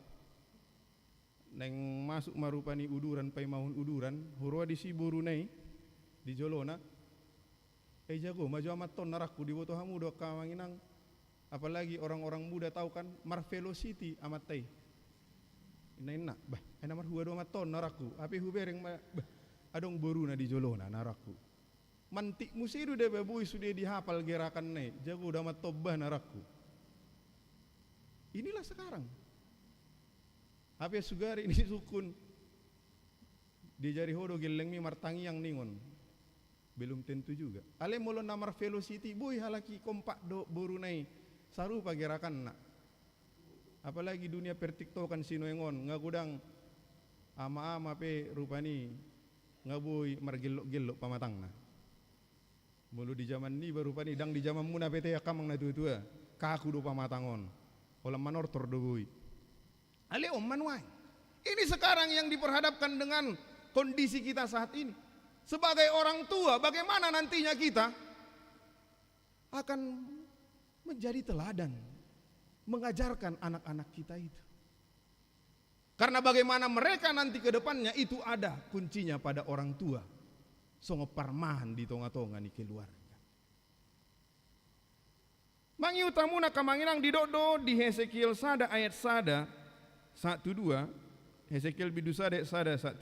Neng masuk marupani uduran pai mahun uduran. Hurwa di si burunai di jolona. Jago maju amat ton naraku di boto hamu do kamanginang. Apalagi orang-orang muda tahu kan Marvelo City amat tai. Ina bah nomor hua do amat ton naraku. Api hu bereng bah adong boruna di jolona naraku. Mantik musiru deh babui sudah dihafal gerakan nih. Jago udah amat tobah naraku. Inilah sekarang. Apa sugari ini sukun. Di jari hodo geleng mi martangi yang ningon. Belum tentu juga. Ale molo namar velocity boy halaki kompak do borunai. Sarupa gerakan nak. Apalagi dunia pertiktokan sinoengon ngagudang ama-ama pe rupani ngaboy margelok-gelok pamatangna. Mulu di zaman ni baru pani dang di zaman muna PT akamang na tua-tua kaku do pamatangon olam manortor do boy ale om manuai ini sekarang yang diperhadapkan dengan kondisi kita saat ini sebagai orang tua bagaimana nantinya kita akan menjadi teladan mengajarkan anak-anak kita itu karena bagaimana mereka nanti ke depannya itu ada kuncinya pada orang tua songo parmahan di tonga-tonga ni keluarga. Mangi utamuna kamanginang di dodo di Hesekiel sada ayat sada 1-2 Hesekiel bidu sada 1-2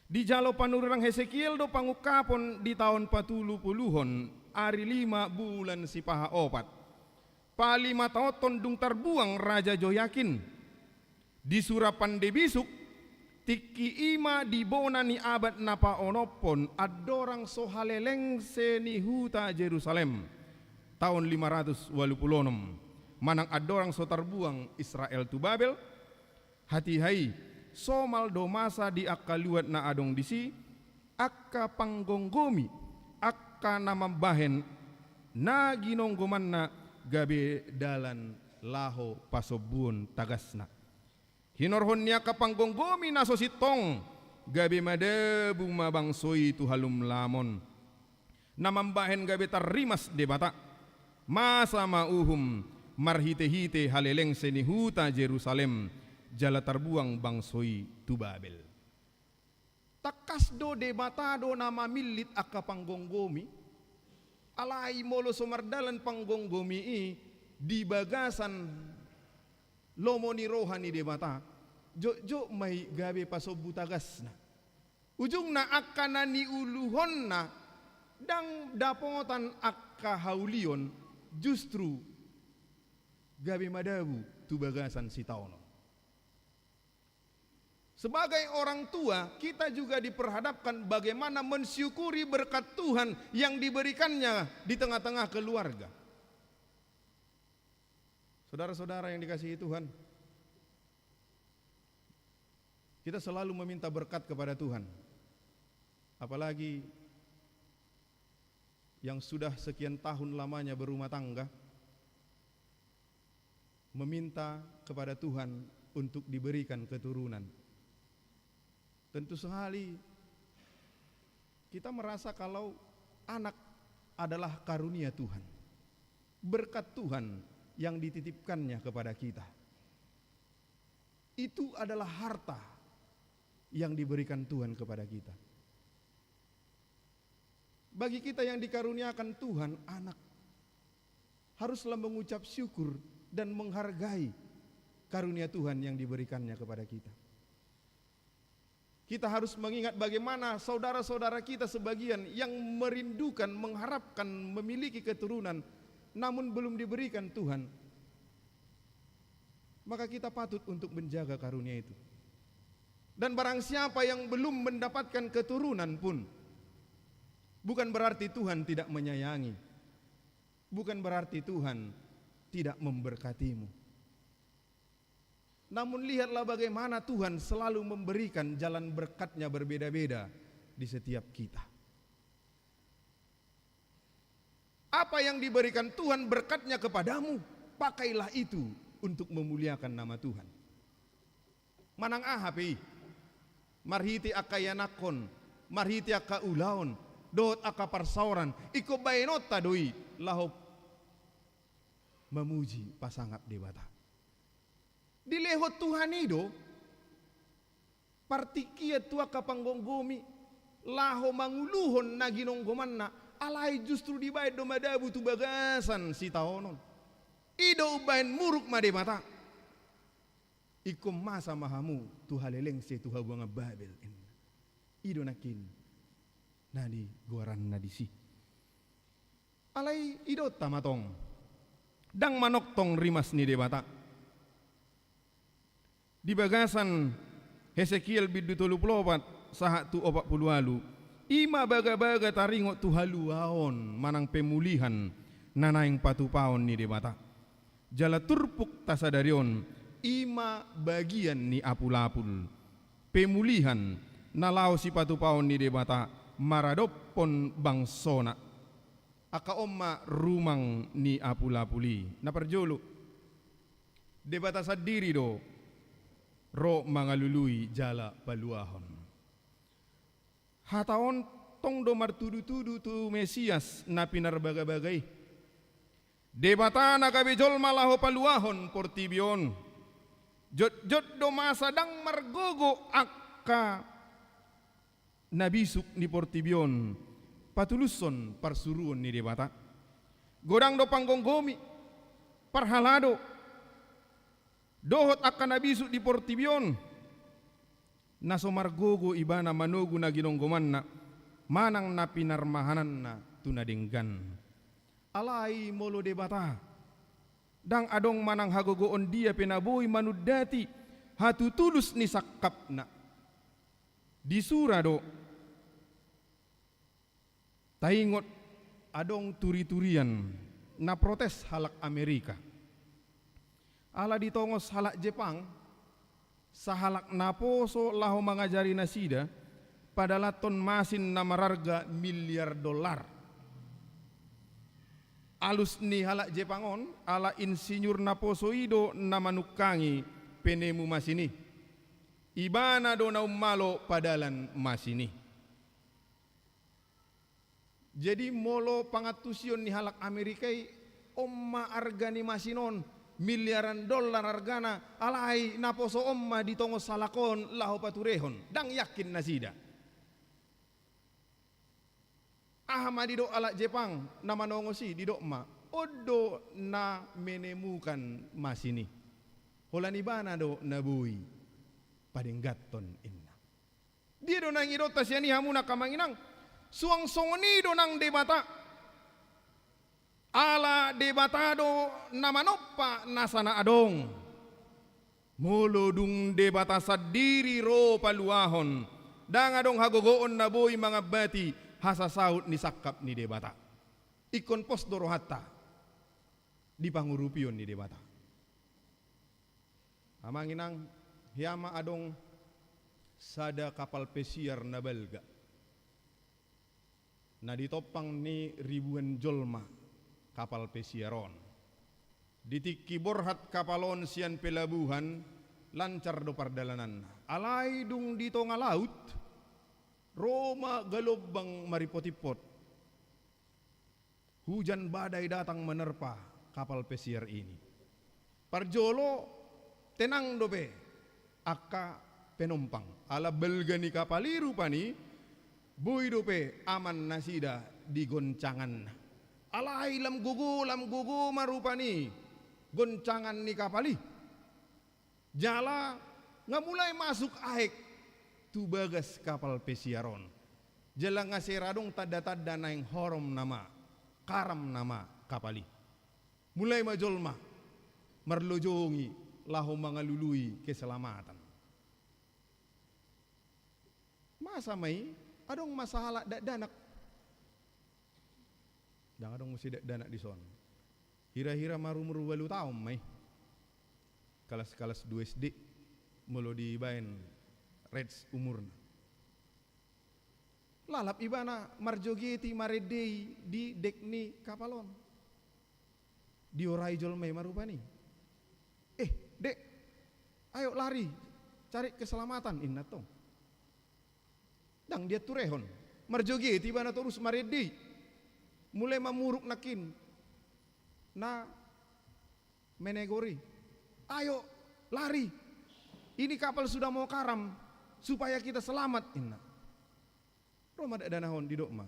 di jalo panurang Hesekiel do pangukapon di tahun 40 ari 5 bulan sipaha opat palima taoton dung tarbuang Raja Joyakin di surapan debisuk tiki ima di bona ni abad napa onopon adorang sohaleleng seni huta Jerusalem tahun 586 manang adorang so tarbuang Israel tu Babel hati hai somal do masa di akaluat na adong disi akka panggonggomi akka namambahen na ginonggoman na gabe dalan laho pasobun tagasna hinorhon niya kapanggonggomi na sositong gabi madebu mabangsoi tu halum lamon namambahen gabi tarimas debata masa mauhum marhite-hite haleleng senihuta Jerusalem jala tarbuang bangsoi tu Babel takas do debata do nama milit akka panggonggomi alai molo somardalan panggonggomi di bagasan lomoni rohani debata jo mai gabe pasobu tagasna ujung na akka nani uluhon na dang dapongotan akka haulion justru gabe madabu tu bagasan si taono sebagai orang tua kita juga diperhadapkan bagaimana mensyukuri berkat Tuhan yang diberikannya di tengah-tengah keluarga. Saudara-saudara yang dikasihi Tuhan, kita selalu meminta berkat kepada Tuhan. Apalagi yang sudah sekian tahun lamanya berumah tangga, meminta kepada Tuhan untuk diberikan keturunan. Tentu sekali kita merasa kalau anak adalah karunia Tuhan, berkat Tuhan yang dititipkannya kepada kita. Itu adalah harta yang diberikan Tuhan kepada kita. Bagi kita yang dikaruniakan Tuhan anak, haruslah mengucap syukur dan menghargai karunia Tuhan yang diberikannya kepada kita. Kita harus mengingat bagaimana saudara-saudara kita sebagian yang merindukan, mengharapkan memiliki keturunan namun belum diberikan Tuhan, maka kita patut untuk menjaga karunia itu. Dan barang siapa yang belum mendapatkan keturunan pun, bukan berarti Tuhan tidak menyayangi, bukan berarti Tuhan tidak memberkatimu. Namun lihatlah bagaimana Tuhan selalu memberikan jalan berkat-Nya berbeda-beda di setiap kita. Apa yang diberikan Tuhan berkat-Nya kepadamu, pakailah itu untuk memuliakan nama Tuhan. Manang ahapi, marhiti akayanakon, marhiti akaulaon, dot aka parsauran iko bayenota doi lahop memuji pasangap debata dilehot Tuhan ido partikia tua kapanggonggomi laho manguluhon na ginonggoman na alai justru dibayad do madabu tu bagasan si taonon ido ubain muruk madebata ikum masa mahamu tu haleleng se tu habuanga babel ido nakin nadi goran nadisi alai ido tamatong dang manok tong rimas ni debata di bagasan Hesekiel bidu 34 sahat tu 40 alu ima baga-baga taringo tu haluaon manang pemulihan nanaing patupaon ni debata jala turpuk tasadarion ima bagian ni apul-apul pemulihan nalau si patupaon ni debata maradopon bangsona aka omma rumang ni apul-apuli na perjolo debata sadiri do ro mangalului jala paluahon hataon tong do martudu-tudu tu Mesias na pinarbaga-bagay debata na kabijol malaho paluahon portibion jot do masadang margogo akka nabisuk ni portibion patuluson parsuruon ni debata godang do panggonggomi parhalado dohot akka nabisuk di portibion naso margogo ibana manugu na ginonggoman na manang na pinarmahanan na tunadenggan alai molo debata dang adong manang hagogoon dia penaboy manudati hatutulus ni sakap na di surado taingot adong turi-turian na protes halak Amerika ala ditongos halak Jepang sahalak naposo laho mangajari nasida padalaton masin na mararga miliar dolar alus ni halak Jepangon ala insinyur naposo ido na manukangi penemu masini ibana do na umalo padalan masini jadi molo pangatusion ni halak Amerikai omma argani masinon miliaran dolar argana alai naposo omma ditongos salakon laho paturehon dang yakin nasida ahma dido ala Jepang nama nongosi dido ma odo na menemukan masini holani bana do nabui padenggaton inna dia do nang idota siani hamuna kamanginang suang songoni do nang debata ala debatado namanoppa nasana adong muludung debata sadiri ro paluahon dang adong hagogoon na boy mga bati hasasaut ni sakap ni debata ikon pos dorohata di pangurupion ni debata amanginang hiyama adong sada kapal pesiar na belga na ditopang ni ribuan jolma kapal pesiaron ditiki borhat kapalon sian pelabuhan lancar do pardalanan alai dung dito nga laut Roma galobang maripot-ipot hujan badai datang menerpa kapal pesiar ini parjolo tenang dope akka penumpang ala belgani kapaliru pani buy dope aman nasida digoncangan alai lam gugu marupani goncangan ni kapali jala nga mulai masuk aek tu bagas kapal pesiaron jala nga seradong tada-tada na yung horom nama karam nama kapali mulai majolma marlojongi laho mga lului keselamatan masa may adong masahala danak dang adong musi danak di son hira-hira marumuru 8 taon may kalas-kalas 2 SD mulo di bayan reds umurna lalap ibana marjogeti maredei di dekni kapalon di orai jolmai marupani dek ayo lari cari keselamatan inna tong dang dia turehon Marjoge tiba na terus maredi. Mulai mamuruk nakin. Na menegori. Ayo lari. Ini kapal sudah mau karam supaya kita selamat inna. Roma ada danahon di dokma.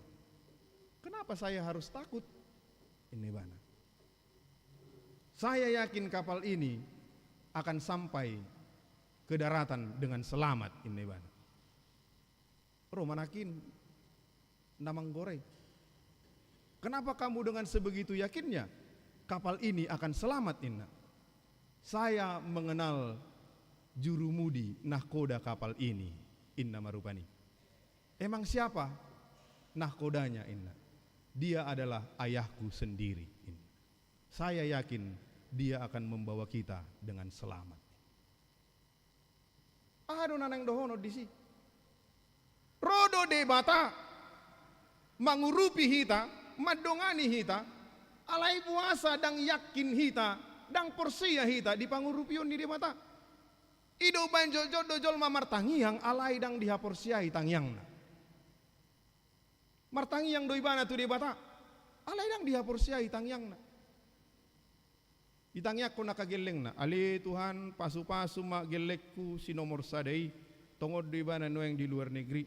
Kenapa saya harus takut? Ini bana. Saya yakin kapal ini akan sampai ke daratan dengan selamat ini bana. Roma nakin namang goreng. Kenapa kamu dengan sebegitu yakinnya kapal ini akan selamat inna? Saya mengenal jurumudi nahkoda kapal ini inna marupani. Emang siapa nahkodanya inna? Dia adalah ayahku sendiri inna. Saya yakin dia akan membawa kita dengan selamat. Aduh nanang dohono disi. Rodo de bata mangurupi hita, madongani hita, alai puasa dang yakin hita, dang porsia hita di pangurupion di mata. Ido banjol dojol mamar tangiang alai dang dihaporsiai tangiangna. Martangiang doi bana tu de bata, alai dang dihaporsiai tangiangna. Itangyak ko nakageleng na, ali Tuhan pasu-pasu mak gelekku si nomor sadai, tongod di bana no yang di luar negeri.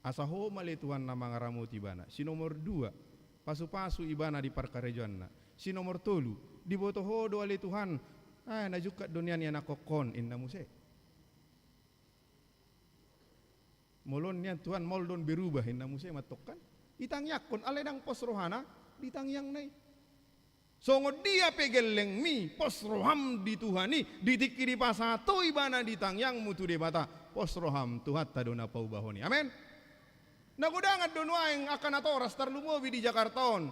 Asaho mali Tuhan na mga ramuti bana. Si nomor 2, pasu-pasu ibana di parkarejuan na. Si nomor 3, di botoho do ali Tuhan, najukat dunia ni anak kokon inna muse. Molon niyan Tuhan moldon berubah inna muse matokkan. Itangyak kon alay dang pos rohana, ditangyang nay. Songod dia pegeleng mi pos roham di Tuhani ditikiri pasato ibana ditangyang mutu de bata pos roham Tuhat tadona paubahoni. Amen. Nagudangan donwaeng akan atoras tarlumobi di Jakartaon.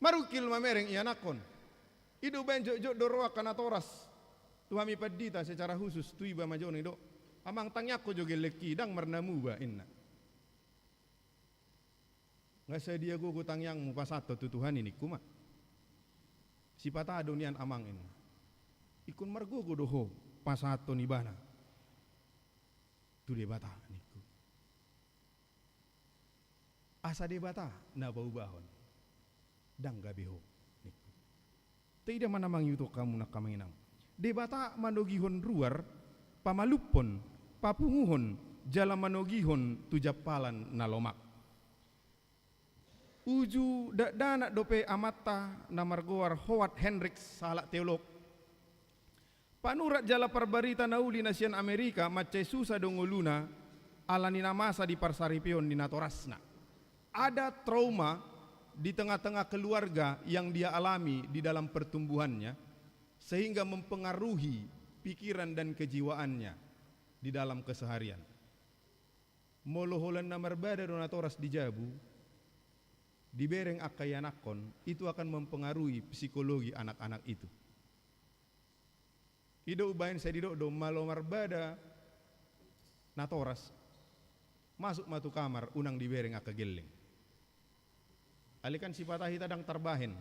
Marukil mamereng ianakon. Idu benjo doro akan atoras. Tuhami padita secara khusus tu iba majoni do. Amang tangyak ko joge leki dang marnamu ba inna. Ngasa dia go tangyang mu pasato tu Tuhan ini kuma. Si pata donian amang ini. Ikun margo go doho pasato ni bana. Tu de bata niku. Asa de bata na baubahon. Dang gabeho niku. Tidak manamang yuto kamu nak kaminang. De bata manogihon ruar pamalupon papunguhon jala manogihon tujapalan na lomak. Uju danak dope amata namargoar Howard Hendricks salak teolog. Panurat jala perbarita nauli nasian Amerika macai susah dongoluna alani namasa di parsaripion di natorasna. Ada trauma di tengah-tengah keluarga yang dia alami di dalam pertumbuhannya sehingga mempengaruhi pikiran dan kejiwaannya di dalam keseharian. Moloholan namarbada donatoras di Jabu dibereng akayanakon itu akan mempengaruhi psikologi anak-anak itu. Ido ubain saya dido do malomar bada natoras masuk matu kamar unang dibereng akageleng. Alikan sipata hita dang tarbahen.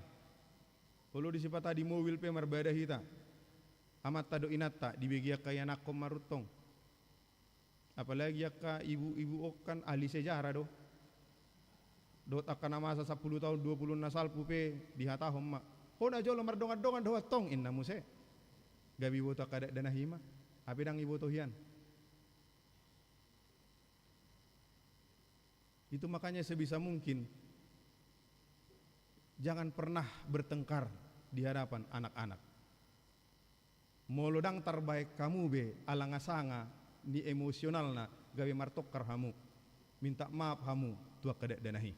Kalau di sipata di mobil pe marbada hita. Amat tado inata dibegi akayanakon marutong. Apalagi ka ibu-ibu okan ahli sejarah do. Dot akan masa 10 tahun 20 nasal pupe dihatahom mak. Hona jolo mardongan-dongan doa tong inna muse. Gabi boto kada danahima. Api dang ibu tohian. Itu makanya sebisa mungkin jangan pernah bertengkar di hadapan anak-anak. Molodang terbaik kamu be alangasanga ni emosionalna gawe martokar hamu. Minta maaf hamu tua kada danahi.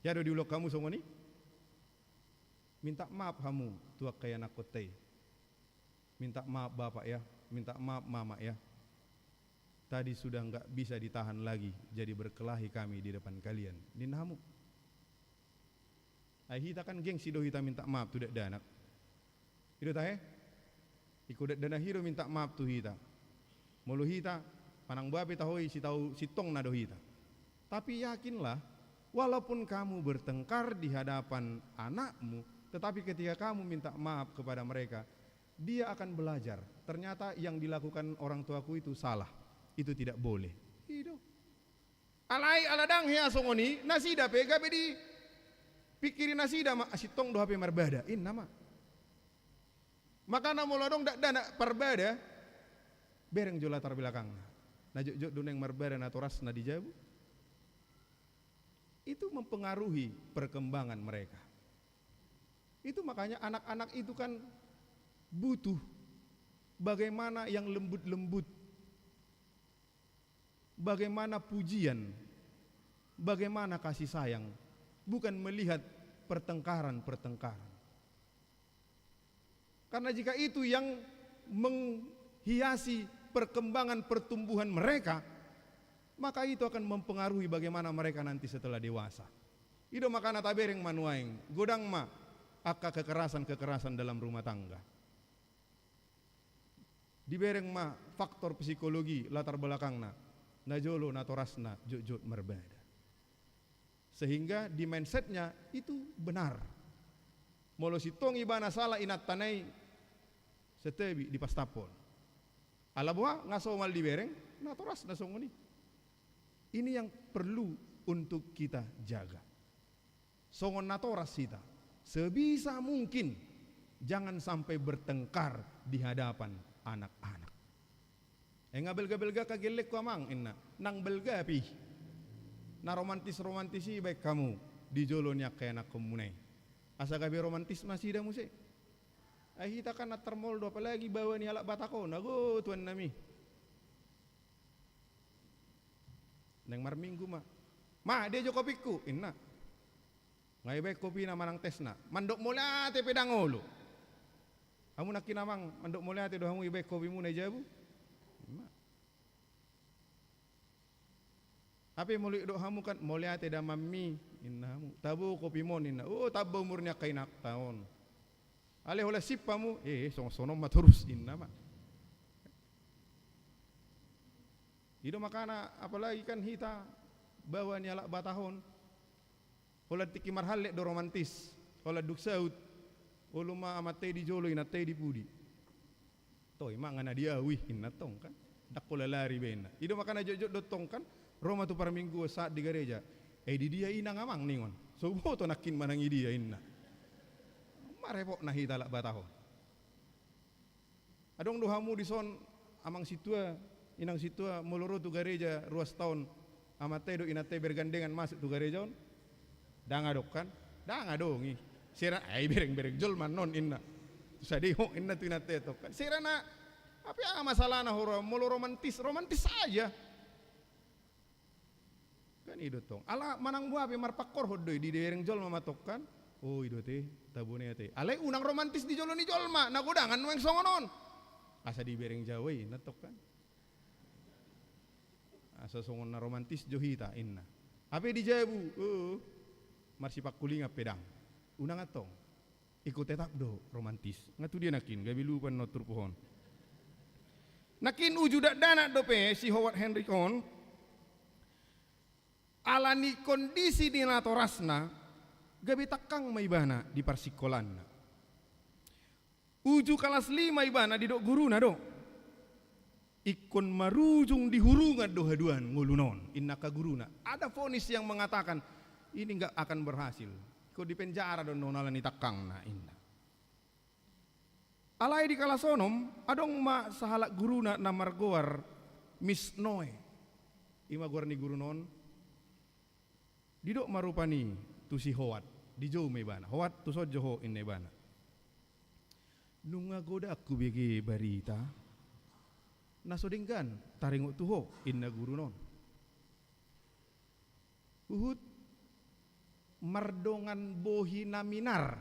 Ya do diulok kamu semua ni. Minta maaf kamu tua kaya nakotai. Minta maaf bapak ya, minta maaf mama ya. Tadi sudah enggak bisa ditahan lagi jadi berkelahi kami di depan kalian. Ninahamu. Hita kan gengsi do hita minta maaf tu dak danak. Itu tahe? Iku dak dana hiro minta maaf tu hita. Mulu hita panang babe tahoi si tahu si tong na do hita. Tapi yakinlah walaupun kamu bertengkar di hadapan anakmu, tetapi ketika kamu minta maaf kepada mereka, dia akan belajar. Ternyata yang dilakukan orang tuaku itu salah, itu tidak boleh. Hidup. Alai aladang hea songoni nasida pe gabe di pikirin nasida ma asitong do hape marbada in nama. Maka na molodong dak dana parbada bereng jo latar belakang. Na jo duneng marbada na toras na dijabu. Itu mempengaruhi perkembangan mereka. Itu makanya anak-anak itu kan butuh bagaimana yang lembut-lembut, bagaimana pujian, bagaimana kasih sayang, bukan melihat pertengkaran-pertengkaran. Karena jika itu yang menghiasi perkembangan pertumbuhan mereka, maka itu akan mempengaruhi bagaimana mereka nanti setelah dewasa. Ido makana tabereng manuaing, godang ma akka kekerasan-kekerasan dalam rumah tangga. Dibereng ma faktor psikologi latar belakangna, na jolo na torasna jut merbeda. Sehingga di mindsetnya itu benar. Molo sitong ibana salah inat tanai setebi di pastapon. Alabuha ngaso mal dibereng na toras na songoni. Ini yang perlu untuk kita jaga. Songon na toras kita. Sebisa mungkin jangan sampai bertengkar di hadapan anak-anak. Ngabel-gabelga kagelek ko amang inna nang belga pi. Na romantis-romantisi baik kamu di jolonya kaya anak komunai. Asa gabi romantis masih dah musik. Kita kan termol do apalagi bawa ni alak batako nago tuan nami. Neng mar minggu ma dia jo kopiku inna. Ngai baik kopi na manang tesna. Mandok mola te pedangolo. Kamu nak kinamang mandok mola te do hamu ibaik kopi mu na jabu. Apa mulik do hamu kan mola te da mami inna hamu. Tabu kopi mon inna. Oh tabu umurnya kainak tahun. Ale hola sipamu sono maturus inna ma. Ido makana apalagi kan hita bawa ni alak batahon. Hola tiki marhalle do romantis, hola duk saut, uluma amate di jolo inate di pudi. Toy mangana dia wih inatong kan, dak pola lari bena. Ido makana jojot dotong kan, Roma tu par minggu saat di gereja. Di dia inang amang ningon, so boto nakin manangi dia inna. Marepok nahi talak bataho. Adong dohamu di son amang situa, inang situa moloro tu gereja ruas tahun, amate do inate bergandengan masuk tu gereja on. Danga dok kan, danga dongi. Sira bereng jol manon inna. Sadiho inna tu inate tok kan. Sira na apa masalah na horo molo romantis saja. Kan ido tong. Ala manang buah pe marpakor hodoi di dereng jol mamatok kan. Oh ido teh tabune teh. Ale unang romantis di jolo ni jolma na godangan weng songonon. Asa di bereng jawa inna tok kan. Asa songon na romantis johita inna. Apa di jabu? Marsi pakulinga pedang. Unang atong. Ikut tetap do romantis. Ngatu dia nakin gabi lupan notur pohon. Nakin ujudak dana do pe si Howard Henry kon. Alani kondisi di natorasna gabi takang maibana di parsikolanna. Uju kelas 5 ibana di dok guruna do. Ikon marujung di hurungan dohaduan ngulunon innaka guruna. Ada vonis yang mengatakan ini enggak akan berhasil. Kau di penjara don nonalani takang na inna. Alai di kalasonom adong ma sahalak guruna na margoar misnoe. Ima goar ni guru non. Didok marupani tu si Howat di jauh mebana. Howat tu so joho inne bana. Nunga goda aku begi barita. Nasodinggan taringo tuho inna guru non. Uhud mardongan bohi naminar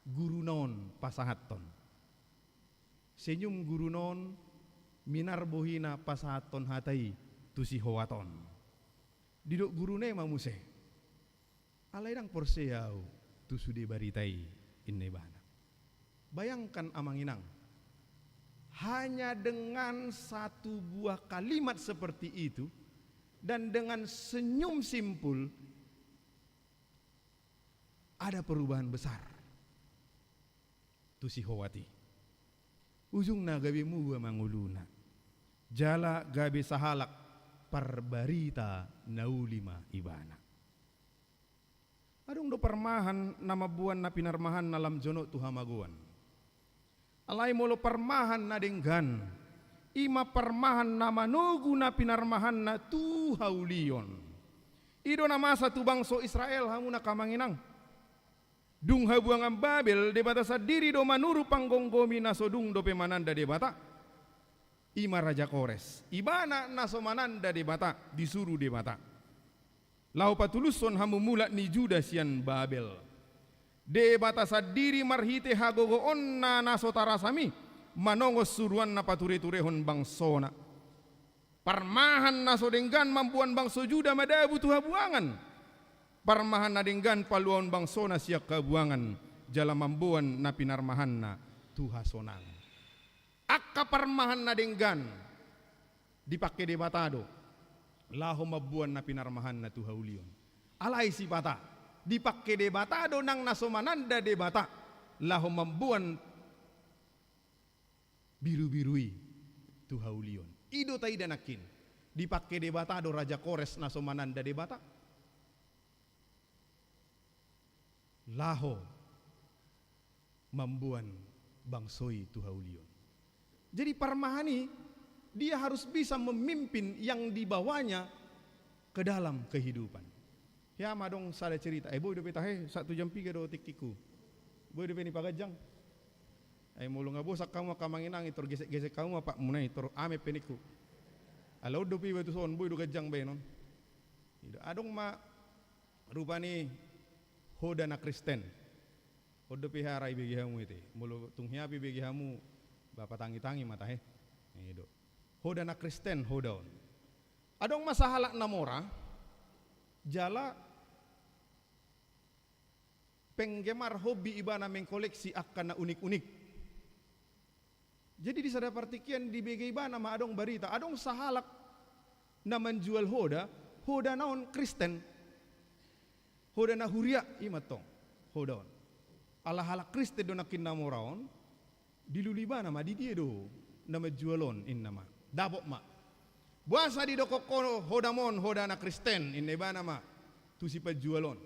guru non pasahaton. Senyum guru non minar bohina pasahaton hatai tu si Howaton. Didok gurune mamuse. Alairang porseau tu sudi baritai inne bana. Bayangkan amang inang. Hanya dengan satu buah kalimat seperti itu dan dengan senyum simpul ada perubahan besar. Tu si Howati. Ujung na gabi muwa manguluna. Jala gabi sahalak parbarita naulima ibana. Adong do parmahan nama buan na pinarmahan na lamjono tu hamaguan. Alay molo parmahan na denggan. Ima parmahan na manugu na pinarmahan na tu haulion. Ido na masa tu bangso Israel hamu na kamanginang. Dung habuangan Babel debata sa diri do manuru panggonggomi na sodung do pemananda debata. Ima Raja Kores. Ibana na somananda debata disuruh debata. Lau patuluson hamu mulat ni Judas yan Babel. De batasa diri marhite hagogoon na nasotarasami. Manongos suruan na pature-turehon bangsona. Parmahan na sodenggan mampuan bangso Juda madabu tuha buangan. Parmahan na denggan paluan bangsona siyak kabuangan. Jala mambuan na pinarmahan na tuha sonang. Akka parmahan na denggan. Dipake de batado. Laho mabuan na pinarmahan na tuhaulion. Alay si bata. Dipakke de batado nang nasomananda de bata. Laho mambuan biru-birui tuhaulion. Ido tay danakin. Dipakke de batado Raja Kores nasomananda de bata. Laho mambuan bangsoi tuhaulion. Jadi parmahani dia harus bisa memimpin yang dibawanya ke dalam kehidupan. Ya madong sada cerita. Boy do petahe 1 jam 3 do tikiku. Boy do peni pagajang. Mulu nga bosak kamu kamanginang itor gesek-gesek kamu apa munai itor ame peniku. Alo do pi betu son boy do gajang benon. Adong ma rupani hoda na Kristen. Hodo pi harai begi hamu ite. Mulu tunghiapi begi hamu bapak tangi-tangi matahe. Ido. Hoda na Kristen hodaon. Adong masahala namora jala penggemar hobi ibana mengkoleksi akan na unik-unik. Jadi di sada partikian di BG ibana ma adong barita, adong sahalak na menjual hoda naon Kristen. Hoda na huria imatong hodaon. Ala halak Kristen do nakin namoraon dilulibana ma di dia do na menjualon in nama. Dabok ma. Buasa di dokokono hodamon hoda na Kristen in ibana ma. Tu si pajualon.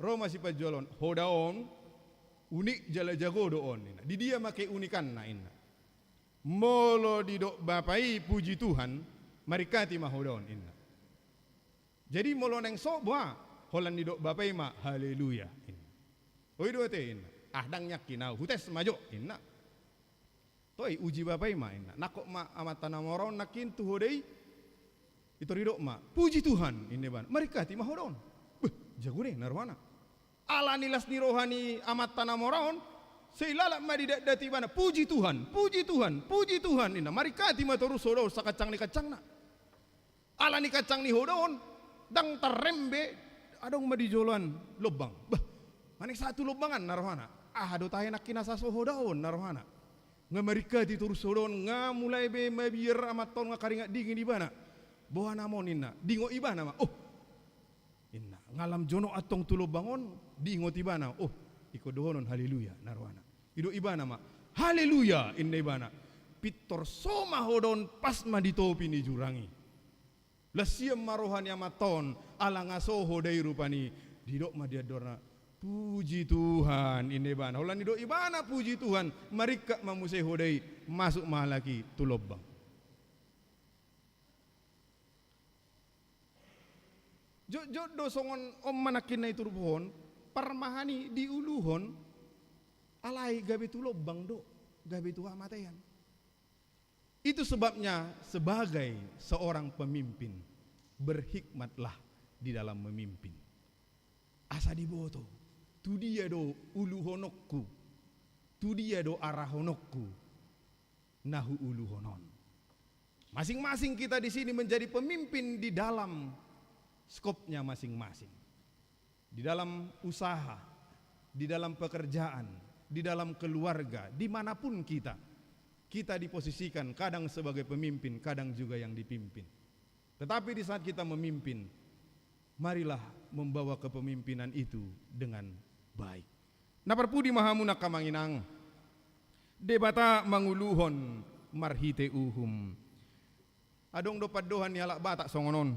Roma si pajualon hodaon unik jala jago doon. Di dia make unikan na inna. Molo di dok bapai puji Tuhan marikati ma hodaon inna. Jadi molo neng sobwa holan di dok bapai ma haleluya inna. Oi do te inna. Ahdang nyakinau hutes majo inna. Toi uji bapai ma inna. Nakok ma amat tanamoron nakin tu hodei itu ridok ma puji Tuhan inne ban. Marikati ma hodaon. Jago nih narwana. Ala nilas ni rohani amat tanamoron seilala ma di dati bana puji Tuhan, puji Tuhan, puji Tuhan inna. Marikati ma terus hodon sakacang ni kacang na. Ala ni kacang ni hodon dang tarembe adong ma di joloan lobang. Bah, manik satu lobangan narwana. Ado tayo nakinasa so hodon narwana. Nga marikati terus hodon nga mulai be mabir amat ton nga karinga dingin di bana. Boha namon inna, dingo ibana ma. Oh, inna ngalam jono atong tulo bangon dingo tibana. Oh, iko dohonon haleluya narwana. Ido ibana ma. Haleluya inna ibana. Pitor soma hodon pas ma ditopi ni jurangi. Lasiam marohani amaton ala ngaso hodai rupani didok ma dia dorna. Puji Tuhan inna ibana. Holan didok ibana puji Tuhan. Marika mamusai hodai masuk mahalaki tulobang. Jo dosongon om manakin na ituruhon parmahani diuluhon alai gabe tu lobang do gabe tu amatayan. Itu sebabnya sebagai seorang pemimpin berhikmatlah di dalam memimpin. Asa diboto tu dia do uluhonokku tu dia do arahonokku nahu uluhonon. Masing-masing kita di sini menjadi pemimpin di dalam skopnya masing-masing. Di dalam usaha, di dalam pekerjaan, di dalam keluarga, dimanapun kita diposisikan kadang sebagai pemimpin, kadang juga yang dipimpin. Tetapi di saat kita memimpin, marilah membawa kepemimpinan itu dengan baik. Naparpudi mahamuna kamanginang, debata manguluhon marhite uhum. Adong dopat dohan ni alak batak songonon.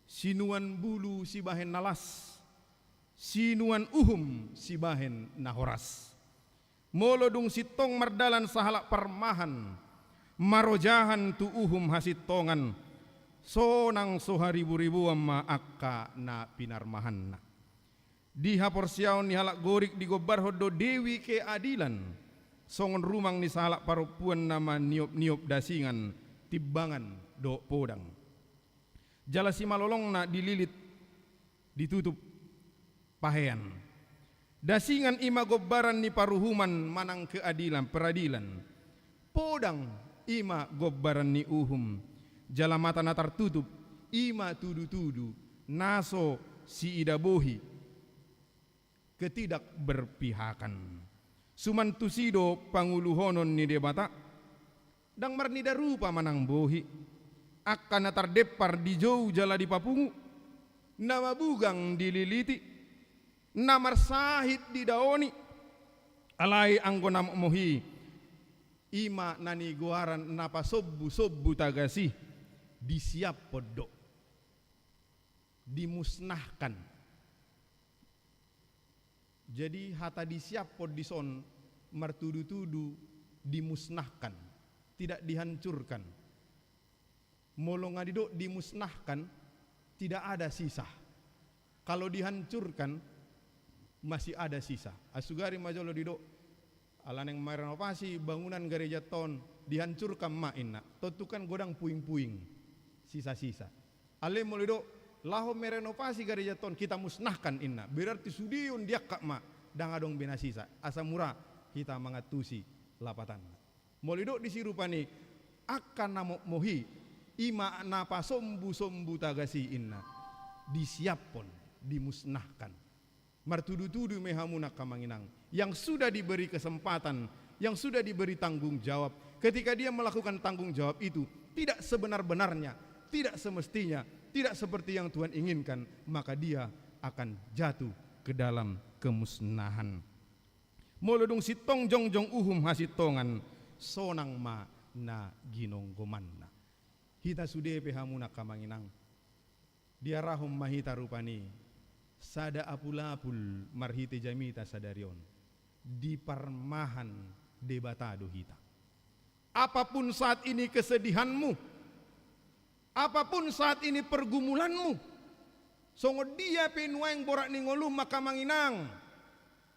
Sinuan bulu si bahen nalas, sinuan uhum si bahen nahoras. Molo dung sitong mardalan sahalak parmahan, marojahan tu uhum hasitongan, sonang soharibu-ribu amma akka na pinarmahan na. Di hapor siaw ni halak gorik di gobar hodo dewi keadilan, songon rumang ni sahalak parupuan nama niop-niop dasingan, tibbangan do podang. Jala si malolong na dililit, ditutup pahean. Dasingan ima gobaran ni paruhuman manang keadilan, peradilan. Podang ima gobaran ni uhum. Jala mata na tertutup, ima tudu-tudu, naso si idabohi. Ketidak berpihakan. Sumantusido panguluhonon ni debata, dang marnida rupa manang bohi. Akan natardepar di jauh jala di papungu, nama bugang dililiti, namar sahid di daoni, alai anggona mohi, ima nani guaran napa sobbu tagasi, disiap podok, dimusnahkan. Jadi hata disiap pod dison martudu-tudu dimusnahkan, tidak dihancurkan. Molo ngadido dimusnahkan, tidak ada sisa. Kalau dihancurkan masih ada sisa. Asugari majolo dido alaneng merenovasi bangunan gereja ton dihancurkan maina. Totukan godang puing-puing sisa-sisa. Ale molo dido laho merenovasi gereja ton kita musnahkan inna. Berarti sudiun dia kak ma dang adong bina sisa. Asa murah kita mengatusi lapatan. Molido disirupani akan namo mohi ima napa sombu tagasi inna. Disiapon, dimusnahkan. Martudu-tudu mehamuna kamanginang. Yang sudah diberi kesempatan, yang sudah diberi tanggung jawab. Ketika dia melakukan tanggung jawab itu tidak sebenar-benarnya, tidak semestinya, tidak seperti yang Tuhan inginkan, maka dia akan jatuh ke dalam kemusnahan. Molodung sitong jongjong uhum hasitongan, sonang ma na ginonggomanna. Hita sude pehamuna kamanginang. Dia rahum mahita rupani, sada apul-apul marhite jamita sadarion. Di parmahan debatado hita. Apapun saat ini kesedihanmu, apapun saat ini pergumulanmu, songo dia penuaing borak ningolum maka manginang,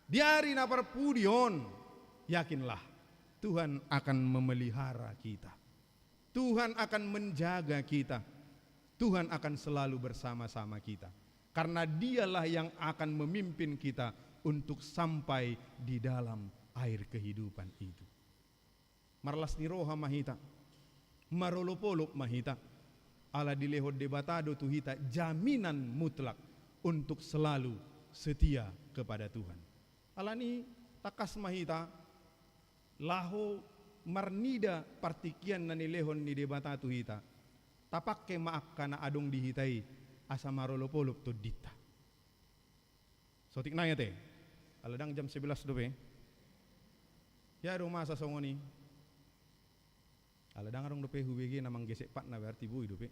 diari na perpudion, yakinlah Tuhan akan memelihara kita, Tuhan akan menjaga kita, Tuhan akan selalu bersama-sama kita, karena dialah yang akan memimpin kita untuk sampai di dalam air kehidupan itu. Marlas niroha mahita, marolopolop mahita, ala dilehod debatado tuhita jaminan mutlak untuk selalu setia kepada Tuhan. Alani takas mahita laho marnida partikian na nilehon ni debata tuhita tapakke maakka na adong dihitai asa marolopolop to dita. Sotik nanya te aladang jam 11 dope ya adong masa songoni aladang adong dope hubege namang gesek pat na berarti bui dope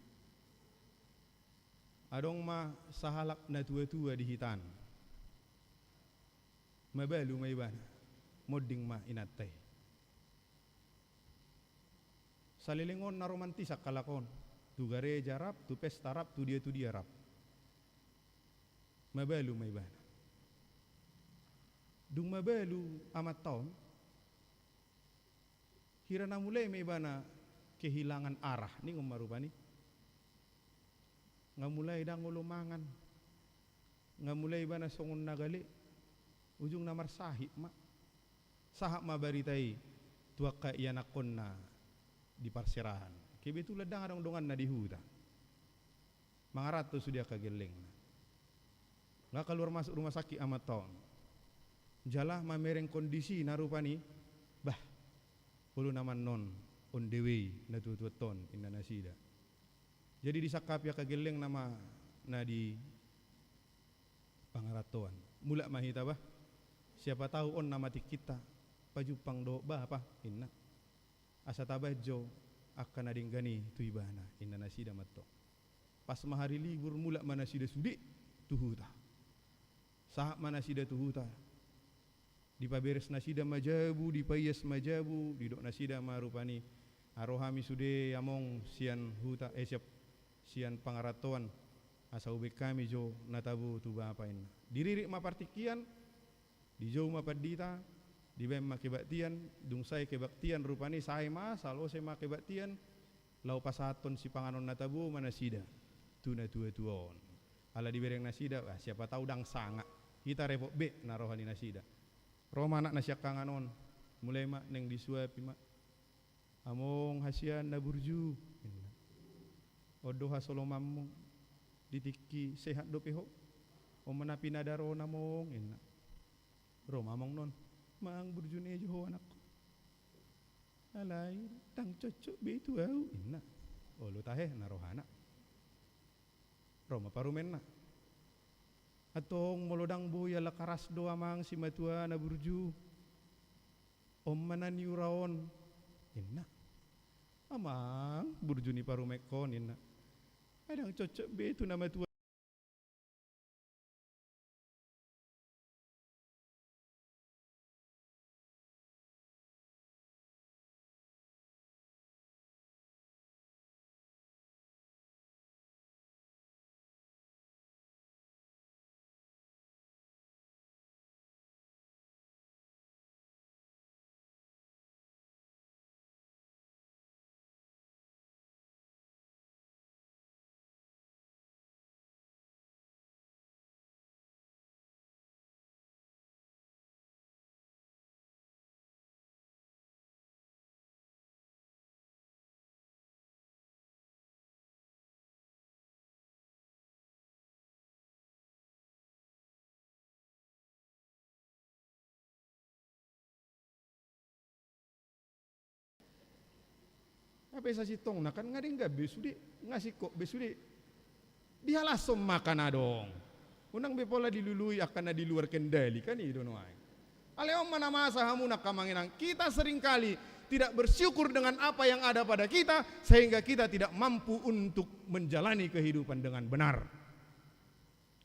adong ma sahalak na tua-tua di hitan mabalu maiban moding ma inatay salilingon na romantisak kalakon tu gareja rap tu pesta rap tu dia rap mabalu maiban dung mabalu amat taon hirana mulai maibana kehilangan arah ni ngumarupani ngamulai dang ulumangan ngamulai bana songon nagali ujung namar sahib ma sahab ma baritai tuaka iyanakon na di parserahan kebetulan dang adong dongan na di huta mangarat to sudia kageleng nggak keluar masuk rumah sakit amat tahun jalah mamereng kondisi narupani bah puluh naman non on the way na tututon inna nasida. Jadi disakap ya kageleng nama na di pangaratoan. Mula mahita bah. Siapa tahu on nama kita pajupang do bah apa inna. Asa tabah jo akan adinggani tu ibana inna nasida matto. Pas mahari libur mula mana sida sudi tuhuta. Sahak mana sida tuhuta. Di paberes nasida majabu, di payas majabu, di dok nasida marupani arohami sude among sian huta sian pangaratoan asa ubek kami jo natabu tu bapain. Diririk mapartikian di jo mapadita di bem makebaktian dung sai kebaktian rupani sai masal o sai makebaktian lau pasaton si panganon natabu mana sida tuna tua-tuon ala dibereng nasida siapa tahu dang sanga kita repot be narohani nasida Roma anak nasyak kanganon mulai mak neng disuapi mak among hasian na burju odo hasolo mamong ditiki sehat do peho o manapi nadaro namong inna Roma among non mang burju ne jo anak alai tang cocok be itu au inna o lu tahe narohana Roma parumen na atong molodang boya lakaras do amang si matua na burju om manani uraon inna amang burju ni parumekon inna adang cocok be tu nama tua apa sa sitong na kan ngading gabi sudi ngasih kok besudi dialasom makan adong unang bepola dilului akan di luar kendali kan itu noai aleom mana masa hamu nak kamanginang kita seringkali tidak bersyukur dengan apa yang ada pada kita sehingga kita tidak mampu untuk menjalani kehidupan dengan benar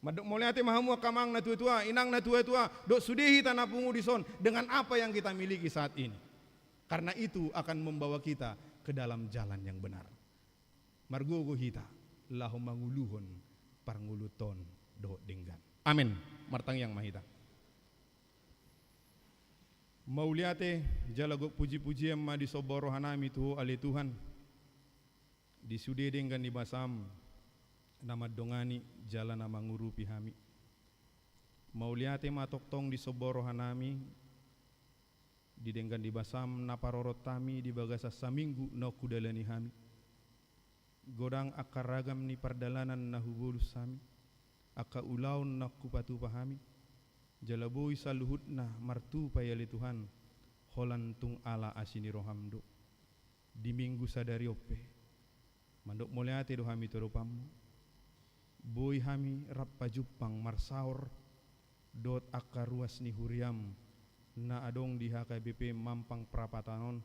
madok mulai ate mahamu kamang na tua-tua inang na tua-tua dok sudehi tanah pungu dison dengan apa yang kita miliki saat ini karena itu akan membawa kita ke dalam jalan yang benar. Margogo hita lahum manguluhon parnguluton do denggan. Amin. Martang yang mahita. Mauliate jalago puji-puji emma di soboro hanami tu ale Tuhan. Di sude denggan di basam nama dongani jalan nama ngurupi hami. Mauliate matoktong di soboro hanami didenggan di basam naparorot tami di bagasa saminggu no kudalani hami godang akar ragam ni pardalanan na hubulus sami aka ulaun na kupatu pahami jalaboi saluhut na martu payali Tuhan holantung ala asini rohamdo di minggu sadari ope mandok moleate do hami toropam boy hami rappa jupang marsaur dot akar ruas ni huriam na adong di HKBP Mampang Prapatanon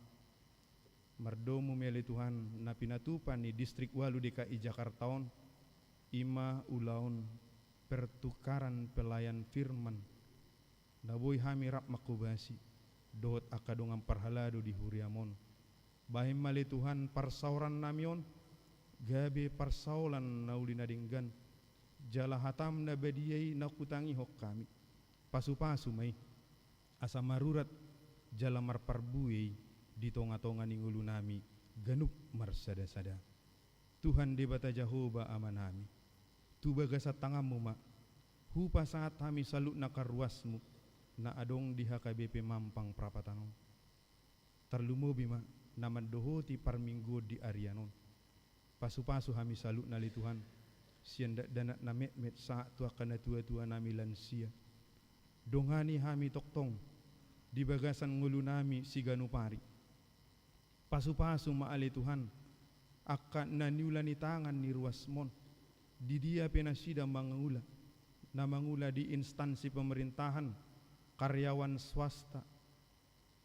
mardomu meli Tuhan na pinatupan ni distrik Walu DKI Jakartaon ima ulaun pertukaran pelayan firman na boy hami rap makubasi dot akadongang parhalado di huriamon bahim mali Tuhan parsauran namion gabe parsaulan na uli nadinggan jala hatam na badiyai na kutangi hok kami pasu-pasu mai asa marurat jala marparbui di tonga-tonga ningulu nami ganup marsada-sada Tuhan debata Jahoba amanami tu bagasa tangamu ma hupa saat kami salut nakaruasmu na adong di HKBP Mampang Prapatanon terlumobi ma naman dohoti parminggu di Arianon pasu-pasu kami salut nali Tuhan sianda danak na met saat tu akan tua-tua nami lansia dongani kami toktong di bagasan ngulu nami si ganupari pasu-pasu maali Tuhan akan naniulani tangan ni ruasmon di dia penasida mangula na mangula di instansi pemerintahan karyawan swasta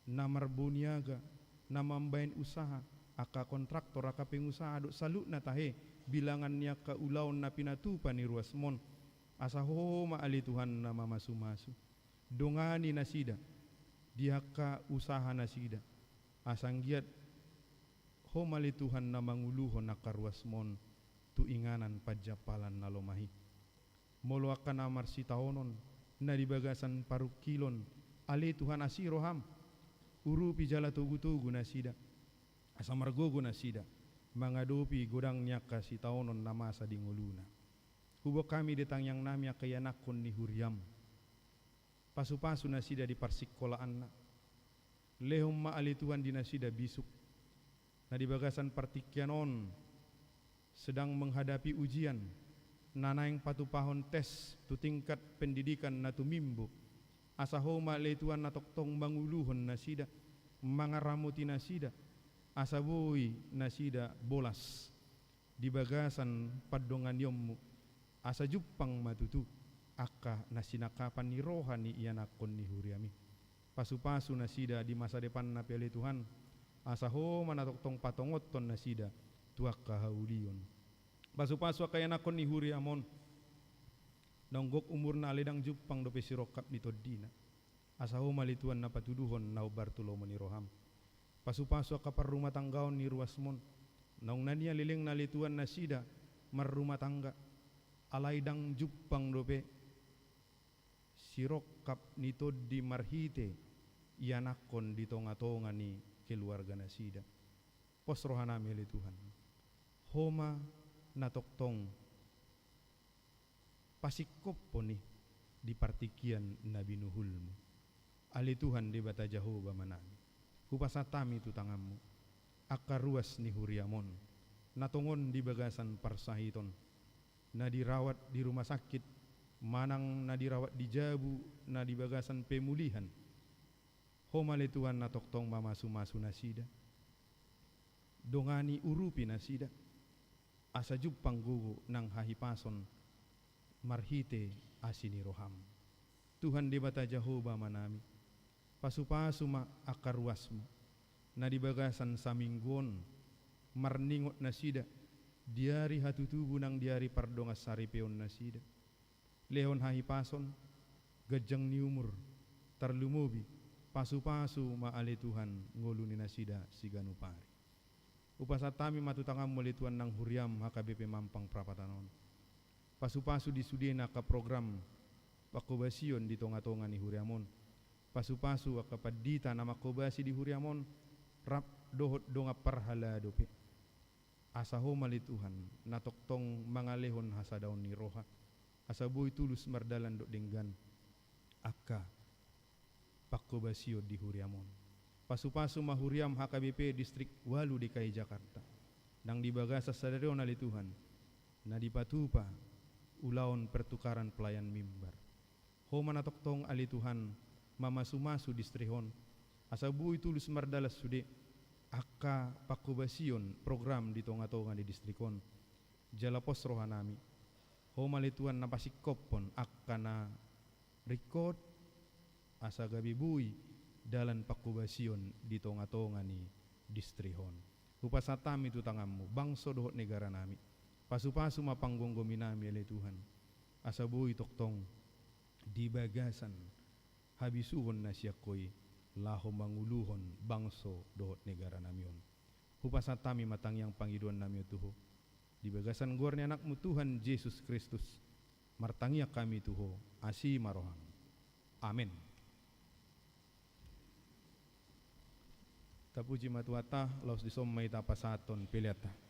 na marbuniaga na mambain usaha aka kontraktor aka pengusaha dok salut na tahe bilangannya ka ulaon na pinatupa ni ruasmon asa homa ali Tuhan na mamasu-masu dongani nasida dia ka usaha nasida asanggiat homa ali Tuhan na manguluhon na karuasmon tu inganan pajapalan na lomahi molo akan amar si taonon na di bagasan parukilon ali Tuhan asiroham urupi jala tugu-tugu nasida asa margogo nasida mangadopi godangnya kasi taonon na masa di nguluna hubo kami detang yang namya kayanakon ni huriam pasu-pasu nasida di parsikkolaan na lehom maali Tuhan di nasida bisuk na di bagasan partikyanon sedang menghadapi ujian nanaing patupahon tes tu tingkat pendidikan na tumimbo asa homa le Tuhan na toktong manguluhon nasida mangaramuti nasida asa boy nasida bolas di bagasan padongan yommu asa jupang matutu aka nasinakapan ni rohani iyanakon ni huriami pasu-pasu nasida di masa depan na pele Tuhan asa ho manatoktong patongoton nasida tuak kahaulion pasu-pasu akayanakon ni huriamon nonggok umur na aledang jupang dope sirokap ni toddina asa ho malituan na patuduhon na ubartulo ni roham pasu-pasu kapar rumah tanggaon ni ruasmon naung nania lileng nalituan nasida mar rumah tangga alaidang jupang dope sirokap nito di marhite ianakon di tonga-tonga ni keluarga nasida pos rohanami ali Tuhan homa natoktong pasikop poni di partikian Nabi Nuhulmu ali Tuhan di bata Jehovah manami kupasatami tu tanganmu akar ruas ni huriamon natongon di bagasan parsahiton na dirawat di rumah sakit manang na dirawat di jabu na di bagasan pemulihan homale Tuhan na toktong mamasu-masu nasida dongani urupi nasida asa jupang gugu nang hahipason marhite asini roham Tuhan di bata Jehovah manami pasu-pasu ma akar ruasmu na di bagasan saminggon marningot nasida diari hatutubu nang diari pardongas saripeon nasida lehon hahipason gajang ni umur tarlumubi pasu-pasu ma ali Tuhan ngoluni nasida siganupari upasatami matutangam muli Tuhan nang huriam HKBP Mampang Prapatanon pasu-pasu disudena ka program pakobasion di tonga-tonga ni huriamon pasu-pasu akapadita nama kobasi di huriamon rap dohot donga parhala dope asa ho mali Tuhan natoktong mangalehon hasadaon ni roha asa boy tulus mardalan dok denggan aka pakobasio di huriamon pasu-pasu mahuriam HKBP distrik Walu DKI Jakarta nang dibagasa sadarion ali Tuhan na dipatupa ulaon pertukaran pelayan mimbar ho manatoktong ali Tuhan mamasu-masu distrihon asa bui tulus mardalas sude aka pakubasion program di tonga-tonga di distrikon jalapos rohanami ho malituan na pasikopon akka na record asa gabi bui dalan pakubasion di tonga-tonga ni distrihon upasatami tu tanganmu bangso dohot negara nami pasu-pasu mapanggonggomi nami ale Tuhan asa bui toktong di bagasan habisuhon na siya koy laho manguluhon bangso dohot negara namion hupasatami matang yang pangiduan nami tuho di bagasan gor ni anakmu Tuhan Yesus Kristus martangia kami tuho asi maroham amin tapuji matuata laus disommai tapasaton piliata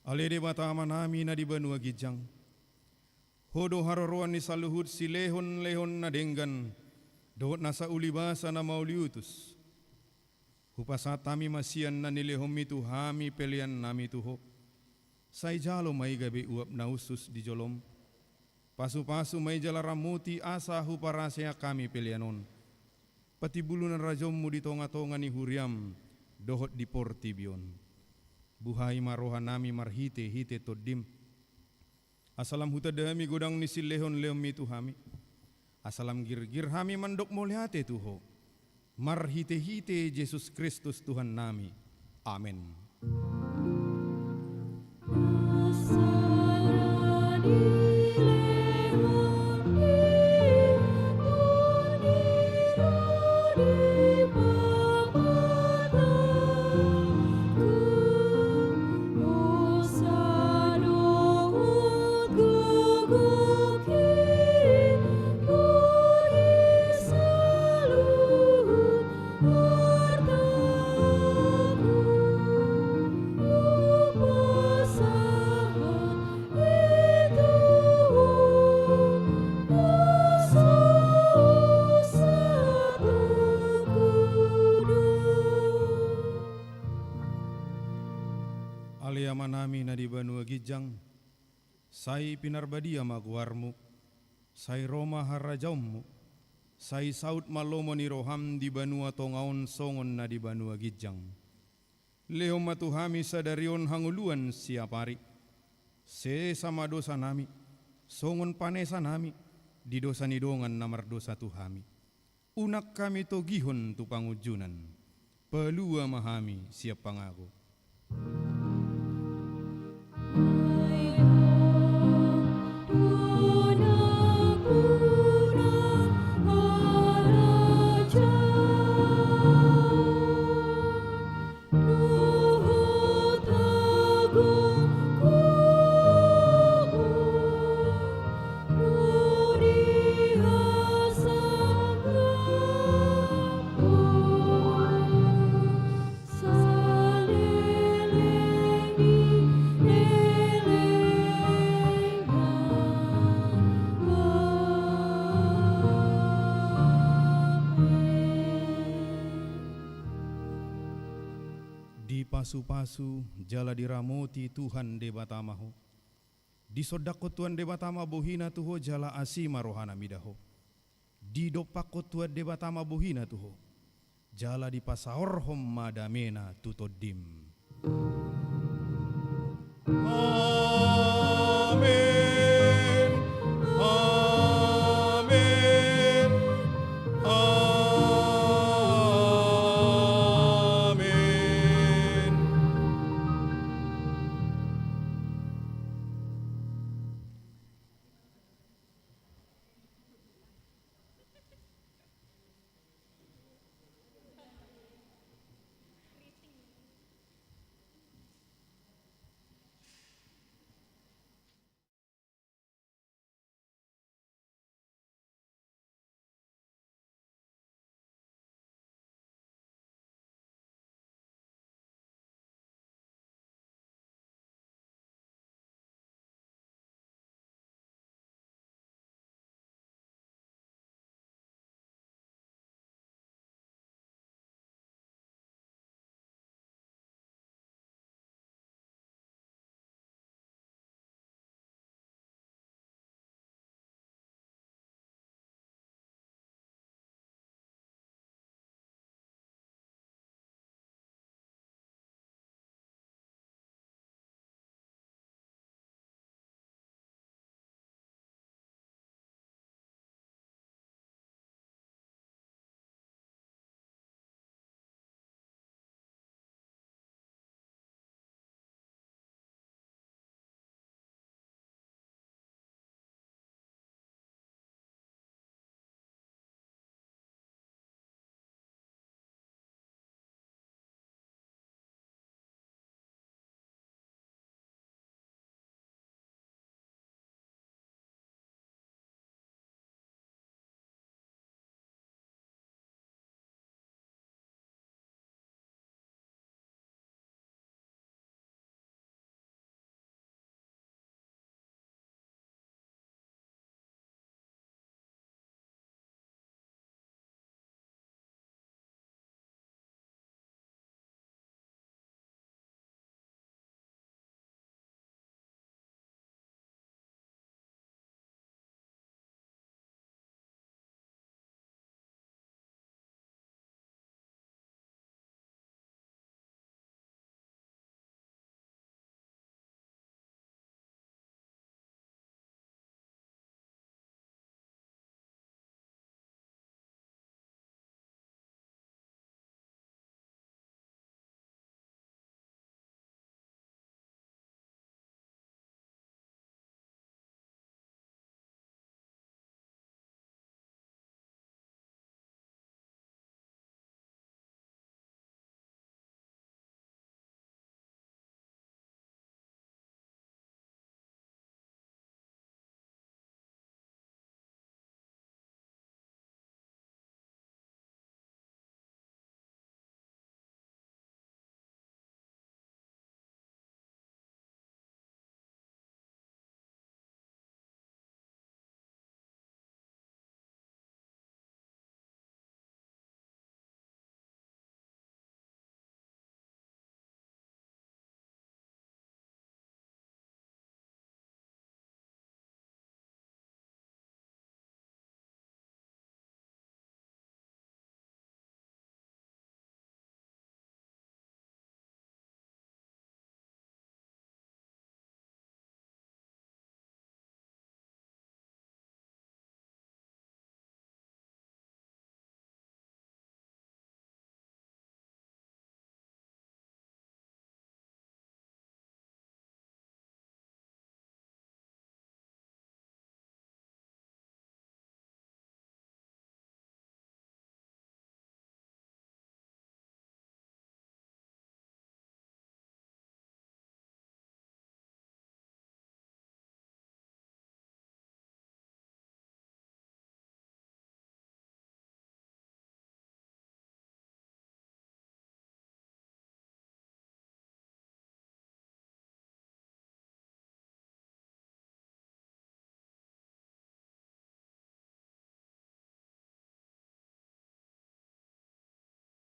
Ale de batama nami na di banua gijang. Hodo haroroan ni saluhut si lehon-lehon na denggan. Doot nasa ulibasa na mauliutus. Hupasat tami masian na nilehom itu hami pelian nami tuho. Say jalo may gabi uap na usus di jolom. Pasu-pasu may jala ramuti asa huparasya kami pelianon. Pati bulunan rajommu di tonga-tonga ni huriam. Dohot di portibion. Buhay marohan nami marhite-hite todim. Asalam huta dami godang ni silehon-lehom itu hami. Asalam gir-gir hami mandok moliate tuho. Marhite-hite Yesus Kristus Tuhan nami. Amin. Nami na di banua gijang, say pinarbadia maguarmu, say Roma harajammu, say saut malomo ni roham di banua tongaon songon na di banua gijang. Leo matuhami sadarion hanguluan siapari, se sama dosa nami, songon panesa nami, di dosa nidongan namar dosa tuhami. Unak kami togihon tu pangujunan, pelua mahami siap pangaku. Pasu-pasu jala diramoti Tuhan de batamaho. Di sodako Tuhan de batama bohina tuho jala asima rohana midaho. Di dopako Tuhan de batama bohina tuho. Jala di pasaorhom madamena tutodim.